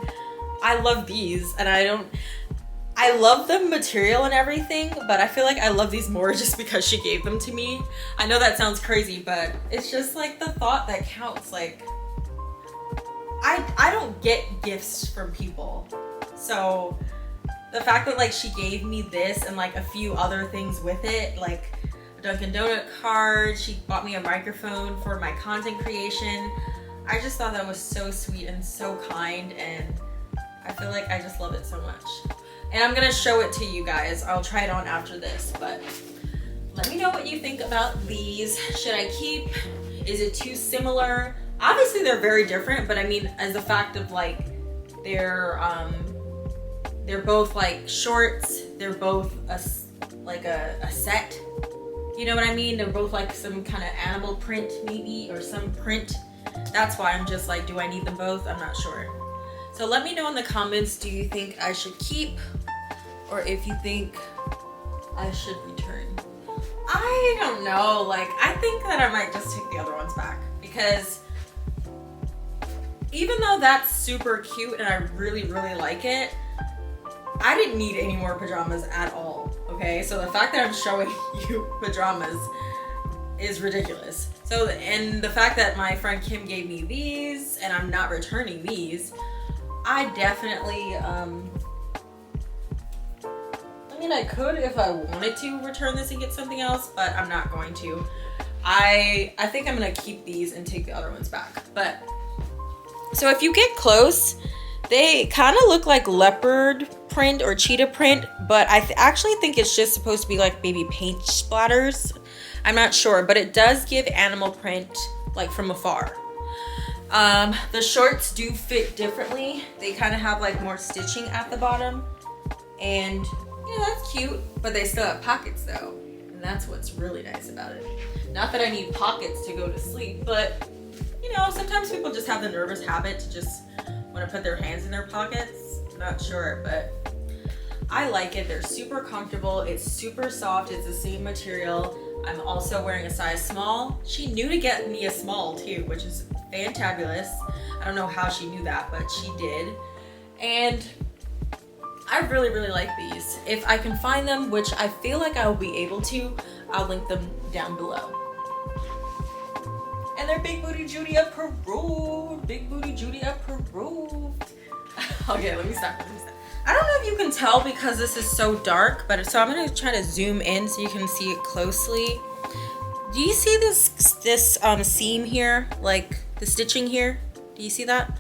I love these. And I love the material and everything, but I feel like I love these more just because she gave them to me. I know that sounds crazy, but it's just like the thought that counts. Like, I don't get gifts from people. So the fact that like she gave me this and like a few other things with it, like a Dunkin' Donut card, she bought me a microphone for my content creation. I just thought that was so sweet and so kind, and I feel like I just love it so much. And I'm gonna show it to you guys. I'll try it on after this, but let me know what you think about these. Should I keep? Is it too similar? Obviously they're very different, but I mean, as the fact of like, they're both like shorts, they're both a set. You know what I mean? They're both like some kind of animal print maybe, or some print. That's why I'm just like, do I need them both? I'm not sure. So let me know in the comments, do you think I should keep, or if you think I should return? I don't know, like, I think that I might just take the other ones back, because even though that's super cute and I really, really like it, I didn't need any more pajamas at all, okay? So the fact that I'm showing you pajamas is ridiculous. So, and the fact that my friend Kim gave me these and I'm not returning these, I definitely, I mean, I could if I wanted to return this and get something else, but I'm not going to. I think I'm gonna keep these and take the other ones back. But, so if you get close, they kind of look like leopard print or cheetah print, but I actually think it's just supposed to be like maybe paint splatters. I'm not sure, but it does give animal print like from afar. The shorts do fit differently. They kind of have like more stitching at the bottom, and you know, that's cute, but they still have pockets though, and that's what's really nice about it. Not that I need pockets to go to sleep, but you know, sometimes people just have the nervous habit to just want to put their hands in their pockets. I'm not sure, but I like it. They're super comfortable. It's super soft. It's the same material. I'm also wearing a size small. She knew to get me a small too, which is fantabulous. I don't know how she knew that, but she did. And I really, really like these. If I can find them, which I feel like I will be able to, I'll link them down below. And they're Big Booty Judy approved. Big Booty Judy approved. Okay, let me stop. I don't know if you can tell because this is so dark, but so I'm gonna try to zoom in so you can see it closely. Do you see this seam here? Like the stitching here? Do you see that?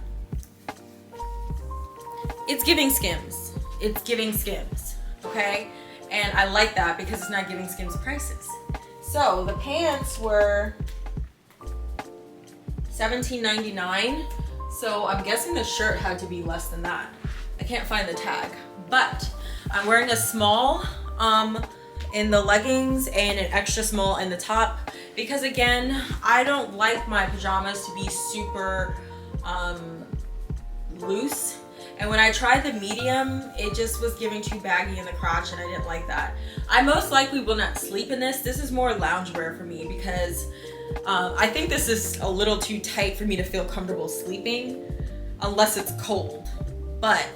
It's giving Skims. It's giving Skims, okay? And I like that because it's not giving Skims prices. So the pants were $17.99. So I'm guessing the shirt had to be less than that. I can't find the tag, but I'm wearing a small in the leggings and an extra small in the top, because again, I don't like my pajamas to be super loose. And when I tried the medium, it just was giving too baggy in the crotch, and I didn't like that. I most likely will not sleep in this. This is more loungewear for me because I think this is a little too tight for me to feel comfortable sleeping unless it's cold. But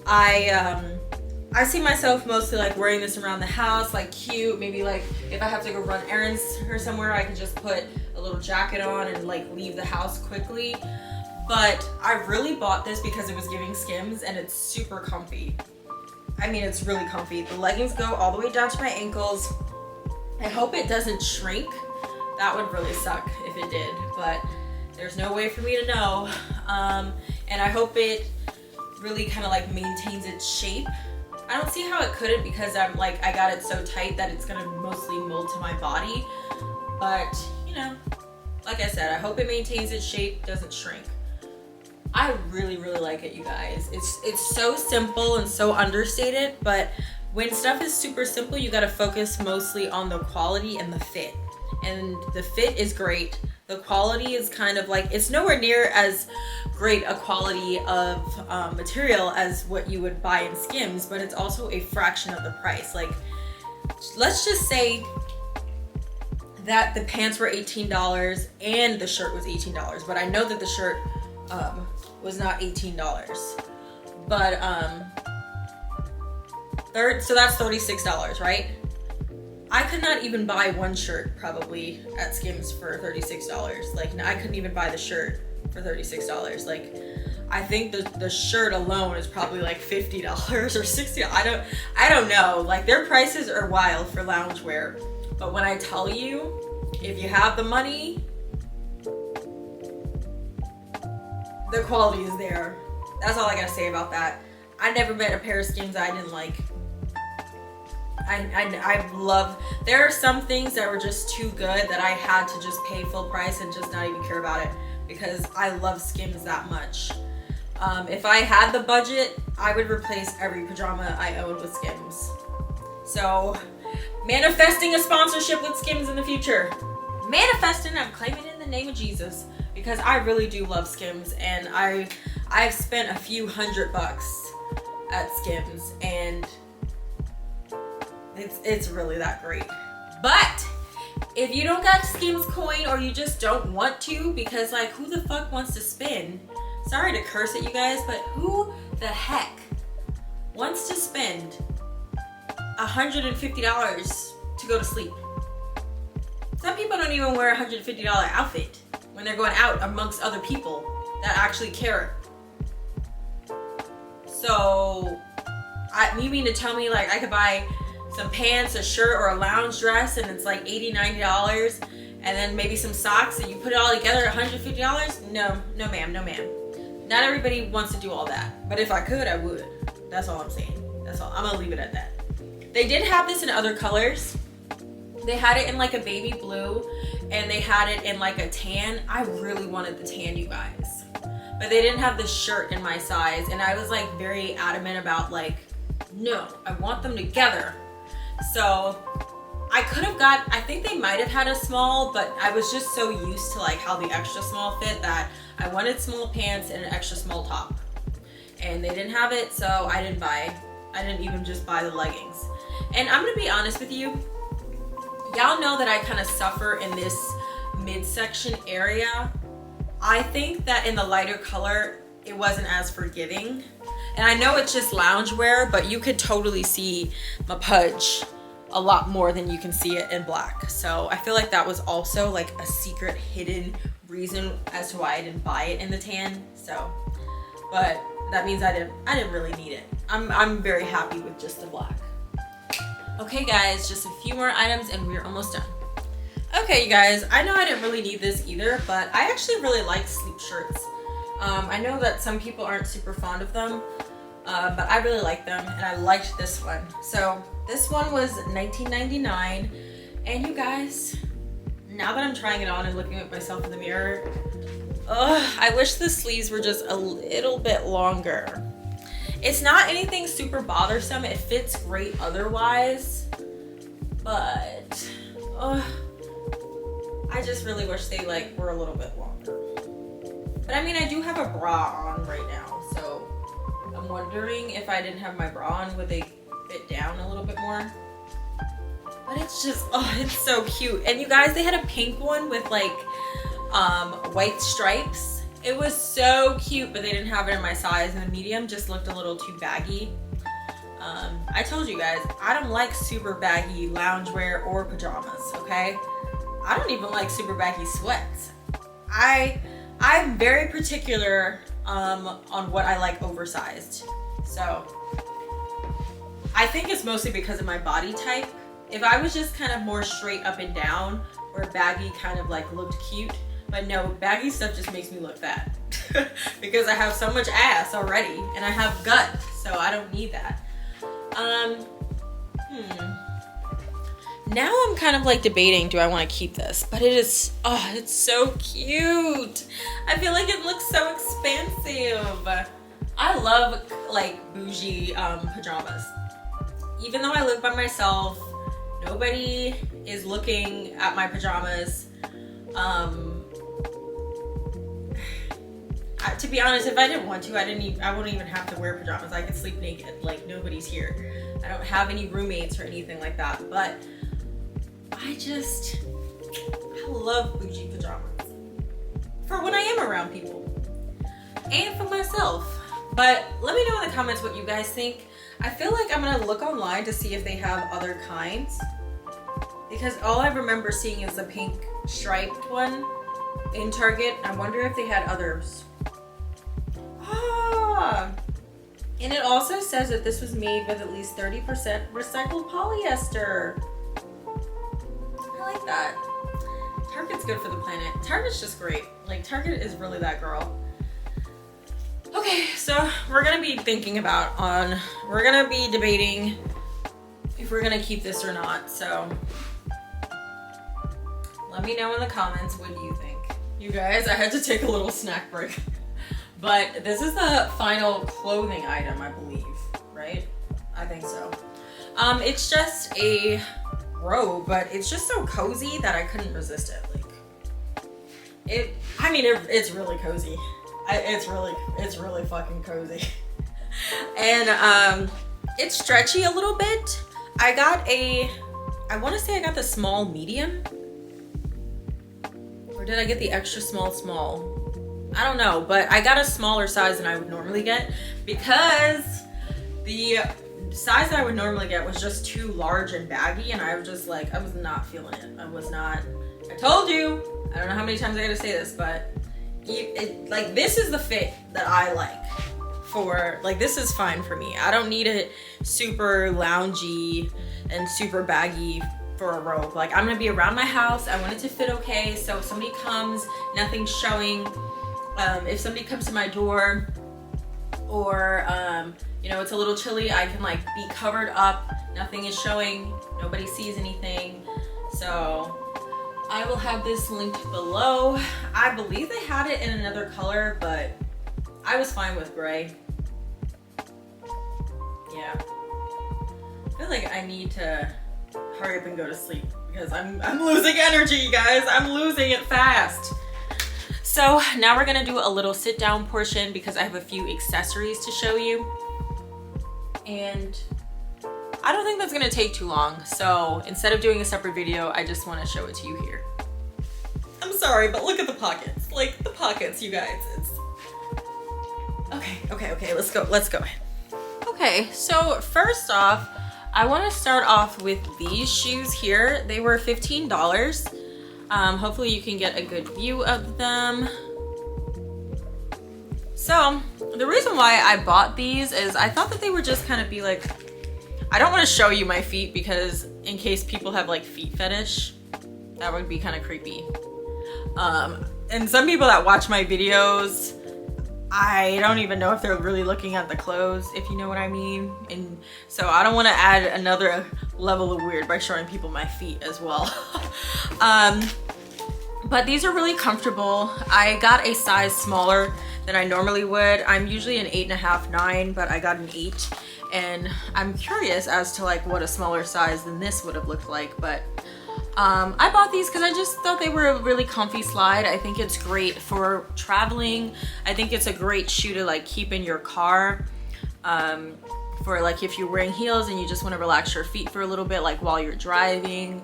I see myself mostly like wearing this around the house, like cute. Maybe like if I have to go run errands or somewhere, I can just put a little jacket on and like leave the house quickly. But I really bought this because it was giving Skims, and it's super comfy. I mean, it's really comfy. The leggings go all the way down to my ankles. I hope it doesn't shrink. That would really suck if it did, but there's no way for me to know. And I hope it really kind of like maintains its shape. I don't see how it couldn't, because I'm like, I got it so tight that it's gonna mostly mold to my body. But you know, like I said, I hope it maintains its shape, doesn't shrink. I really, really like it, you guys. It's so simple and so understated, but when stuff is super simple, you gotta focus mostly on the quality and the fit. And the fit is great. The quality is kind of like, it's nowhere near as great a quality of material as what you would buy in Skims, but it's also a fraction of the price. Like, let's just say that the pants were $18 and the shirt was $18, but I know that the shirt was not $18. But so that's $36, right? I could not even buy one shirt probably at Skims for $36. Like, I couldn't even buy the shirt for $36. Like, I think the shirt alone is probably like $50 or $60. I don't know. Like, their prices are wild for loungewear. But when I tell you, if you have the money, the quality is there. That's all I gotta say about that. I never met a pair of Skims I didn't like. I love, there are some things that were just too good that I had to just pay full price and just not even care about it, because I love Skims that much. If I had the budget, I would replace every pajama I own with Skims. So, manifesting a sponsorship with Skims in the future. Manifesting, I'm claiming it in the name of Jesus, because I really do love Skims, and I've spent a few $100 at Skims, and it's really that great. But if you don't got Skims coin, or you just don't want to, because like, who the fuck wants to spend, sorry to curse at you guys, but who the heck wants to spend $150 to go to sleep? Some people don't even wear a $150 outfit when they're going out amongst other people that actually care. So, you mean to tell me like I could buy some pants, a shirt, or a lounge dress, and it's like $80, $90, and then maybe some socks, and you put it all together at $150? No ma'am, no ma'am. Not everybody wants to do all that, but if I could, I would. That's all I'm saying. That's all. I'm gonna leave it at that. They did have this in other colors. They had it in like a baby blue, and they had it in like a tan. I really wanted the tan, you guys, but they didn't have the shirt in my size, and I was like very adamant about like, no, I want them together. So I could have got, I think they might have had a small, but I was just so used to like how the extra small fit that I wanted small pants and an extra small top, and they didn't have it, so I didn't even just buy the leggings. And I'm gonna be honest with you, y'all know that I kind of suffer in this midsection area. I think that in the lighter color, it wasn't as forgiving. And I know it's just loungewear, but you could totally see my pudge a lot more than you can see it in black. So I feel like that was also like a secret hidden reason as to why I didn't buy it in the tan. So, but that means I didn't really need it. I'm very happy with just the black. Okay guys, just a few more items and we're almost done. Okay you guys, I know I didn't really need this either, but I actually really like sleep shirts. I know that some people aren't super fond of them, but I really like them, and I liked this one. So this one was $19.99, and you guys, now that I'm trying it on and looking at myself in the mirror, I wish the sleeves were just a little bit longer. It's not anything super bothersome, it fits great otherwise, but I just really wish they like were a little bit longer. But I mean, I do have a bra on right now, so I'm wondering if I didn't have my bra on, would they fit down a little bit more? But it's just, it's so cute. And you guys, they had a pink one with like white stripes. It was so cute, but they didn't have it in my size, and the medium just looked a little too baggy. I told you guys, I don't like super baggy loungewear or pajamas, okay? I don't even like super baggy sweats. I'm very particular on what I like oversized. So I think it's mostly because of my body type. If I was just kind of more straight up and down, where baggy kind of like looked cute, but no, baggy stuff just makes me look fat because I have so much ass already and I have gut, so I don't need that. Now I'm kind of like debating, do I want to keep this? But it is, it's so cute. I feel like it looks so expansive. I love like bougie pajamas. Even though I live by myself, nobody is looking at my pajamas. To be honest, if I didn't want to, I wouldn't even have to wear pajamas. I could sleep naked, like nobody's here. I don't have any roommates or anything like that, but I love bougie pajamas for when I am around people and for myself. But let me know in the comments what you guys think. I feel like I'm gonna look online to see if they have other kinds, because all I remember seeing is the pink striped one, in Target. I wonder if they had others. Ah! And it also says that this was made with at least 30% recycled polyester. I like that. Target's good for the planet. Target's just great. Like, Target is really that girl. Okay, so we're gonna be thinking about we're gonna be debating if we're gonna keep this or not. So let me know in the comments what you think. You guys, I had to take a little snack break. But this is the final clothing item, I believe, right? I think so. It's just a robe, but it's just so cozy that I couldn't resist it. Like, it's really cozy. It's really fucking cozy. And it's stretchy a little bit. I want to say I got the small medium. Or did I get the extra small? I don't know, but I got a smaller size than I would normally get because the size that I would normally get was just too large and baggy, and I was just like, I was not feeling it. I told you, I don't know how many times I gotta say this, but like, this is the fit that I like for, like, this is fine for me. I don't need it super loungy and super baggy for a robe. Like, I'm gonna be around my house. I want it to fit okay, so if somebody comes, nothing's showing. If somebody comes to my door or, you know, it's a little chilly, I can like be covered up, nothing is showing, nobody sees anything. So I will have this linked below. I believe they had it in another color, but I was fine with gray. Yeah. I feel like I need to hurry up and go to sleep because I'm losing energy, you guys. I'm losing it fast. So now we're gonna do a little sit down portion because I have a few accessories to show you. And I don't think that's gonna take too long. So instead of doing a separate video, I just wanna show it to you here. I'm sorry, but look at the pockets. Like, the pockets, you guys. Okay, let's go. Okay, so first off, I wanna start off with these shoes here. They were $15. Hopefully you can get a good view of them. So the reason why I bought these is I thought that they would just kind of be like, I don't want to show you my feet because in case people have like feet fetish, that would be kind of creepy. And some people that watch my videos, I don't even know if they're really looking at the clothes, if you know what I mean. And so I don't want to add another level of weird by showing people my feet as well. But these are really comfortable. I got a size smaller than I normally would. I'm usually an 8.5, 9, but I got an 8. And I'm curious as to like what a smaller size than this would have looked like. But I bought these because I just thought they were a really comfy slide. I think it's great for traveling. I think it's a great shoe to like keep in your car. For like if you're wearing heels and you just want to relax your feet for a little bit, like while you're driving.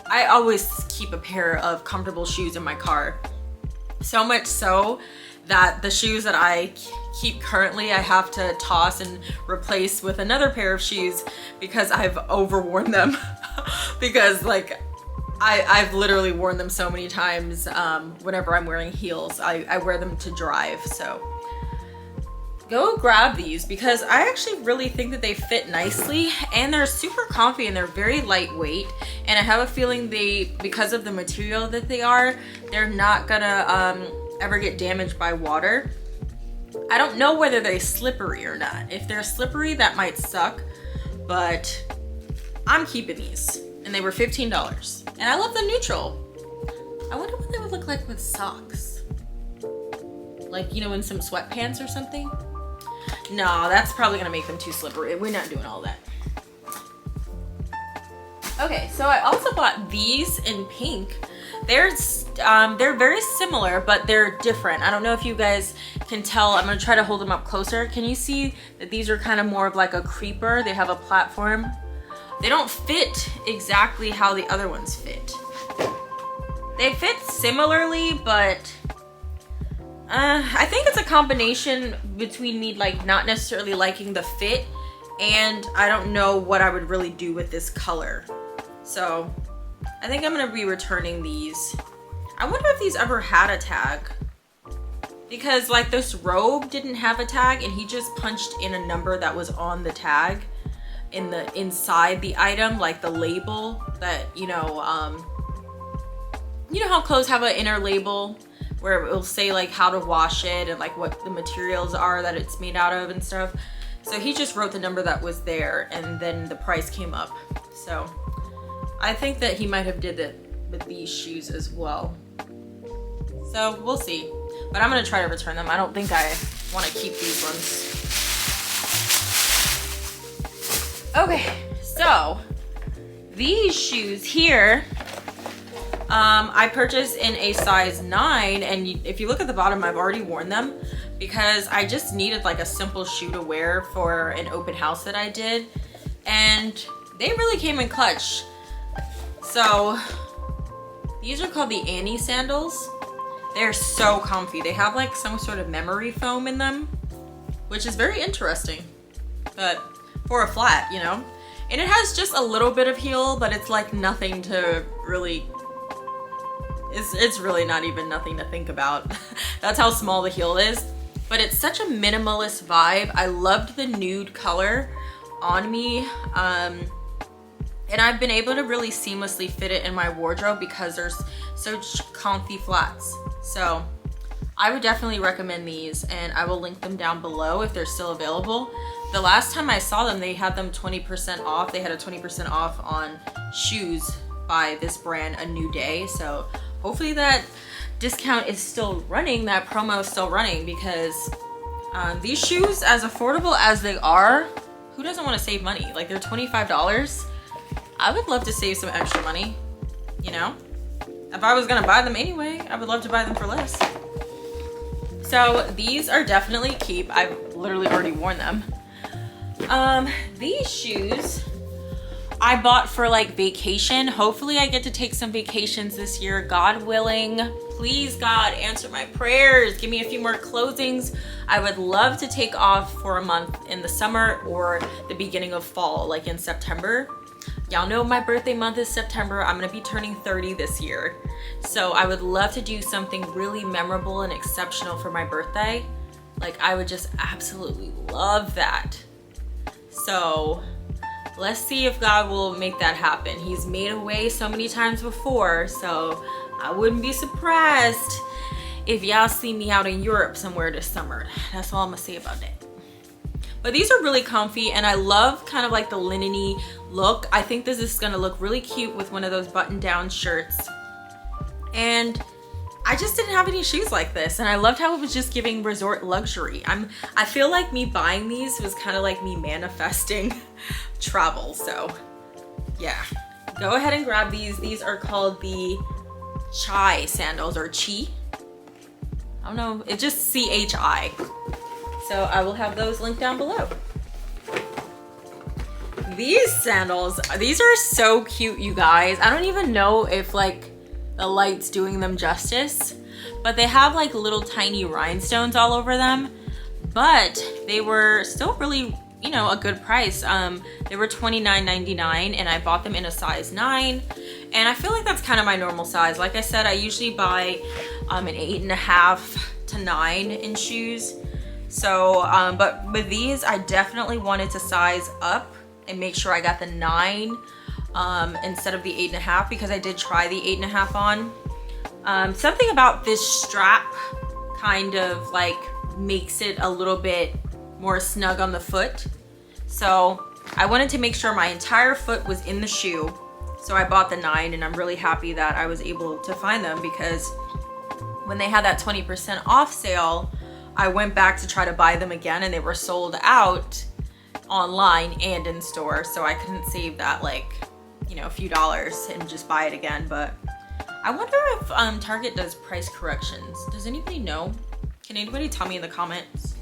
I always keep a pair of comfortable shoes in my car. So much so that the shoes that I keep currently, I have to toss and replace with another pair of shoes because I've overworn them. Because like, I've literally worn them so many times whenever I'm wearing heels. I wear them to drive, so. Go grab these because I actually really think that they fit nicely and they're super comfy and they're very lightweight, and I have a feeling because of the material that they are, they're not gonna ever get damaged by water. I don't know whether they're slippery or not. If they're slippery, that might suck, but I'm keeping these, and they were $15. And I love the neutral. I wonder what they would look like with socks. Like, you know, in some sweatpants or something. No, that's probably gonna make them too slippery. We're not doing all that. Okay, so I also bought these in pink. They're very similar, but they're different. I don't know if you guys can tell. I'm gonna try to hold them up closer. Can you see that these are kind of more of like a creeper? They have a platform. They don't fit exactly how the other ones fit. They fit similarly, but I think it's a combination between me like not necessarily liking the fit and I don't know what I would really do with this color. So I think I'm gonna be returning these. I wonder if these ever had a tag. Because like this robe didn't have a tag and he just punched in a number that was on the tag in the inside the item, like the label that, you know how clothes have an inner label where it will say like how to wash it and like what the materials are that it's made out of and stuff. So he just wrote the number that was there and then the price came up. So I think that he might have did it with these shoes as well. So we'll see. But I'm gonna try to return them. I don't think I wanna keep these ones. Okay, so these shoes here, I purchased in a size 9, and if you look at the bottom, I've already worn them because I just needed like a simple shoe to wear for an open house that I did, and they really came in clutch. So these are called the Annie sandals. They're so comfy. They have like some sort of memory foam in them, which is very interesting, but for a flat, you know? And it has just a little bit of heel, but it's like nothing to really, it's really not even nothing to think about. That's how small the heel is, but it's such a minimalist vibe. I loved the nude color on me. And I've been able to really seamlessly fit it in my wardrobe because there's such comfy flats. So I would definitely recommend these, and I will link them down below if they're still available. The last time I saw them, they had them 20% off. They had a 20% off on shoes by this brand, A New Day. So hopefully that discount is still running, that promo is still running, because these shoes, as affordable as they are, who doesn't want to save money? Like, they're $25. I would love to save some extra money, you know? If I was gonna buy them anyway, I would love to buy them for less. So these are definitely keep. I've literally already worn them. These shoes I bought for like vacation. Hopefully I get to take some vacations this year, God willing. Please, God, answer my prayers. Give me a few more closings. I would love to take off for a month in the summer or the beginning of fall, like in September. Y'all know my birthday month is September. I'm gonna be turning 30 this year. So I would love to do something really memorable and exceptional for my birthday. Like, I would just absolutely love that. So let's see if God will make that happen. He's made a way so many times before, so I wouldn't be surprised if y'all see me out in Europe somewhere this summer. That's all I'm gonna say about that. But these are really comfy, and I love kind of like the linen-y look. I think this is gonna look really cute with one of those button-down shirts. And I just didn't have any shoes like this, and I loved how it was just giving resort luxury. I feel like me buying these was kind of like me manifesting travel. So yeah, go ahead and grab these. These are called the Chai sandals, or Chi. I don't know, it's just C-H-I. So I will have those linked down below. These sandals, these are so cute, you guys. I don't even know if like the light's doing them justice, but they have like little tiny rhinestones all over them, but they were still really, you know, a good price. They were $29.99, and I bought them in a size 9, and I feel like that's kind of my normal size. Like I said, I usually buy an 8.5 to 9 in shoes. So, but with these, I definitely wanted to size up and make sure I got the 9 instead of the 8.5, because I did try the 8.5 on. Something about this strap kind of like makes it a little bit more snug on the foot. So I wanted to make sure my entire foot was in the shoe. So I bought the 9, and I'm really happy that I was able to find them, because when they had that 20% off sale, I went back to try to buy them again, and they were sold out online and in store. So I couldn't save that, like, you know, a few dollars and just buy it again. But I wonder if Target does price corrections. Does anybody know? Can anybody tell me in the comments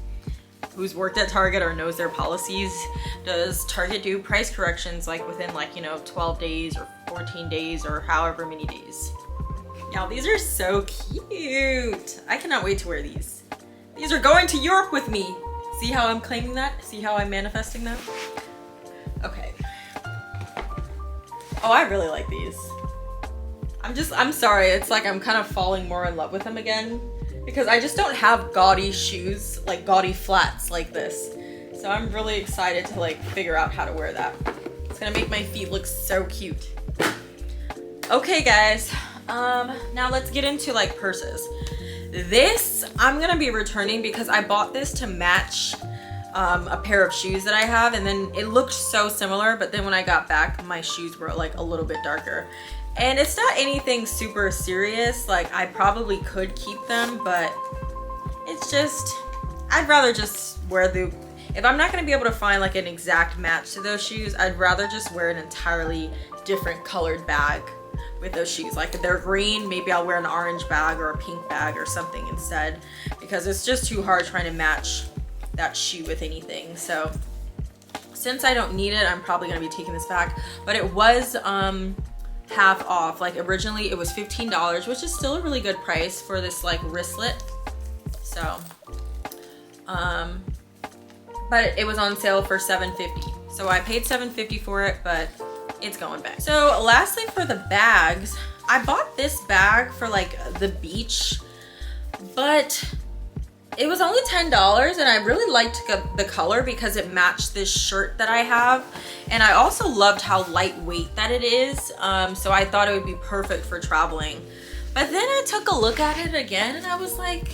who's worked at Target or knows their policies? Does Target do price corrections like within, like, you know, 12 days or 14 days or however many days? Y'all, these are so cute. I cannot wait to wear these. These are going to Europe with me. See how I'm claiming that? See how I'm manifesting that? Okay. Oh, I really like these. I'm sorry, it's like I'm kind of falling more in love with them again because I just don't have gaudy shoes, like gaudy flats like this. So I'm really excited to like figure out how to wear that. It's gonna make my feet look so cute. Okay guys, now let's get into like purses. This I'm gonna be returning because I bought this to match a pair of shoes that I have, and then it looked so similar, but then when I got back my shoes were like a little bit darker. And it's not anything super serious, like I probably could keep them, but it's just, I'd rather just wear the, if I'm not gonna be able to find like an exact match to those shoes, I'd rather just wear an entirely different colored bag with those shoes. Like if they're green, maybe I'll wear an orange bag or a pink bag or something instead, because it's just too hard trying to match that shoe with anything. So since I don't need it, I'm probably gonna be taking this back, but it was half off. Like originally it was $15, which is still a really good price for this like wristlet. So but it was on sale for $7.50, so I paid $7.50 for it, but it's going back. So lastly, for the bags, I bought this bag for like the beach, but it was only $10, and I really liked the color because it matched this shirt that I have, and I also loved how lightweight that it is, so I thought it would be perfect for traveling. But then I took a look at it again and I was like,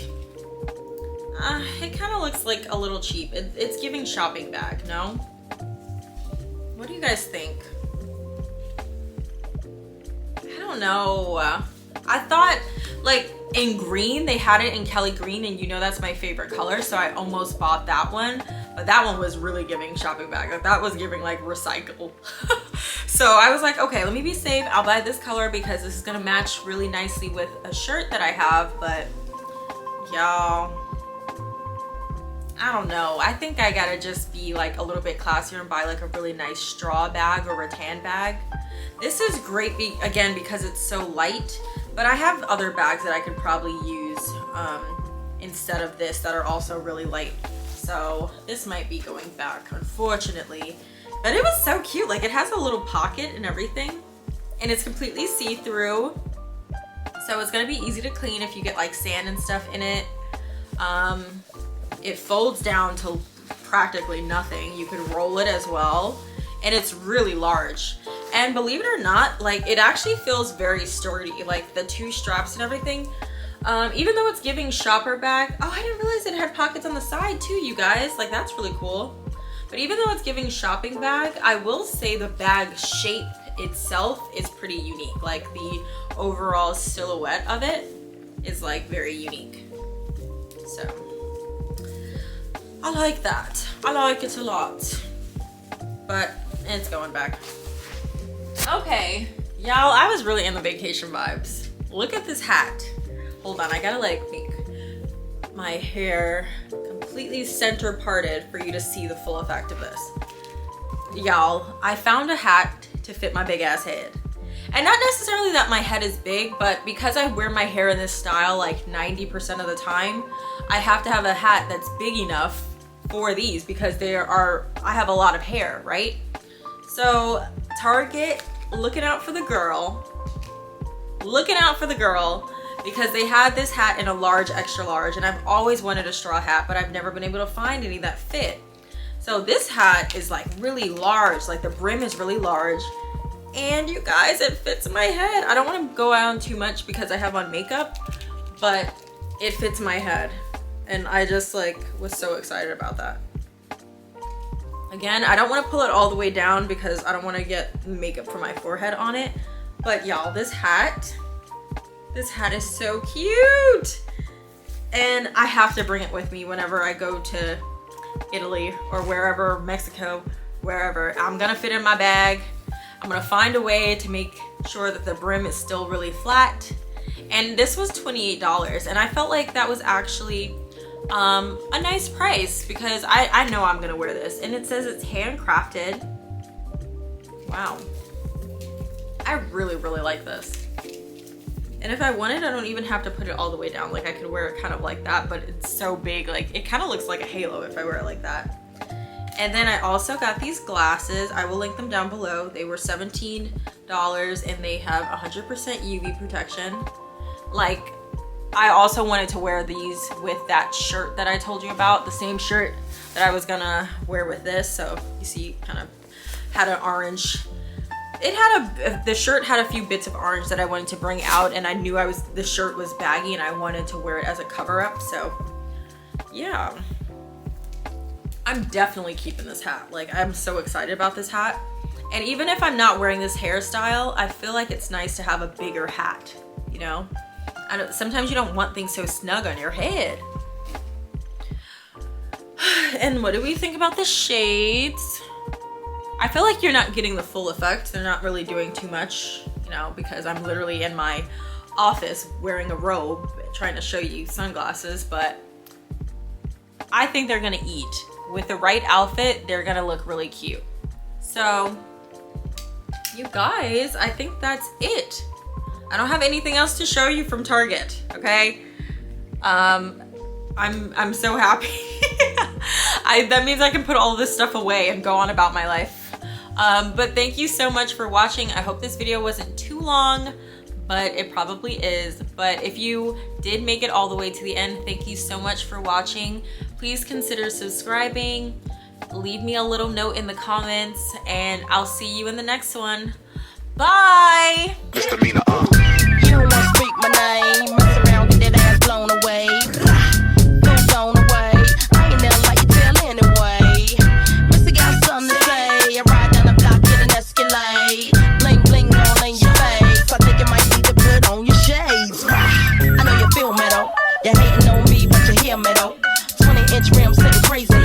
it kind of looks like a little cheap. It's giving shopping bag, no? What do you guys think? I don't know. I thought like in green, they had it in Kelly green, and you know that's my favorite color, so I almost bought that one, but that one was really giving shopping bag. Like that was giving like recycle. So I was like, okay, let me be safe. I'll buy this color because this is gonna match really nicely with a shirt that I have. But y'all, I don't know. I think I gotta just be like a little bit classier and buy like a really nice straw bag or rattan bag. This is great, again, because it's so light, but I have other bags that I could probably use instead of this that are also really light. So this might be going back, unfortunately. But it was so cute. Like it has a little pocket and everything, and it's completely see-through. So it's gonna be easy to clean if you get like sand and stuff in it. It folds down to practically nothing. You could roll it as well, and it's really large. And believe it or not, like it actually feels very sturdy, like the two straps and everything. Even though it's giving shopper bag, oh, I didn't realize it had pockets on the side too, you guys. Like that's really cool. But even though it's giving shopping bag, I will say the bag shape itself is pretty unique. Like the overall silhouette of it is like very unique. So I like that. I like it a lot. But it's going back. Okay, y'all, I was really in the vacation vibes. Look at this hat. Hold on, I gotta like make my hair completely center parted for you to see the full effect of this. Y'all, I found a hat to fit my big ass head. And not necessarily that my head is big, but because I wear my hair in this style like 90% of the time, I have to have a hat that's big enough for these because I have a lot of hair, right? So Target, looking out for the girl. Looking out for the girl, because they had this hat in a large, extra large, and I've always wanted a straw hat, but I've never been able to find any that fit. So this hat is like really large, like the brim is really large, and you guys, it fits my head. I don't want to go on too much because I have on makeup, but it fits my head, and I just like was so excited about that. Again, I don't want to pull it all the way down because I don't want to get makeup from my forehead on it, but y'all, this hat is so cute, and I have to bring it with me whenever I go to Italy or wherever, Mexico, wherever. I'm gonna fit in my bag. I'm gonna find a way to make sure that the brim is still really flat. And this was $28, and I felt like that was actually a nice price because I know I'm gonna wear this, and it says it's handcrafted. Wow, I really like this. And if I wanted, I don't even have to put it all the way down. Like I could wear it kind of like that, but it's so big, like it kind of looks like a halo if I wear it like that. And then I also got these glasses. I will link them down below. They were $17 and they have 100% UV protection. Like, I also wanted to wear these with that shirt that I told you about, the same shirt that I was gonna wear with this. So you see, kind of had an orange. The shirt had a few bits of orange that I wanted to bring out, and I knew the shirt was baggy and I wanted to wear it as a cover up. So yeah, I'm definitely keeping this hat. Like, I'm so excited about this hat. And even if I'm not wearing this hairstyle, I feel like it's nice to have a bigger hat, you know? Sometimes you don't want things so snug on your head. And what do we think about the shades? I feel like you're not getting the full effect. They're not really doing too much, you know, because I'm literally in my office wearing a robe trying to show you sunglasses, but I think they're gonna eat. With the right outfit, they're gonna look really cute. So, you guys, I think that's it. I don't have anything else to show you from Target, okay? I'm so happy. That means I can put all this stuff away and go on about my life. But thank you so much for watching. I hope this video wasn't too long, but it probably is. But if you did make it all the way to the end, thank you so much for watching. Please consider subscribing. Leave me a little note in the comments, and I'll see you in the next one. Bye! You don't wanna speak my name, mess around, get that ass blown away. Goes away, I ain't never like you tell anyway. Missy got something to say, I ride down the block, get an Escalade. Bling bling all in your face, I think it might need to put on your shades. I know you feel me though, you're hating on me, but you hear me though. 20-inch rims sitting crazy.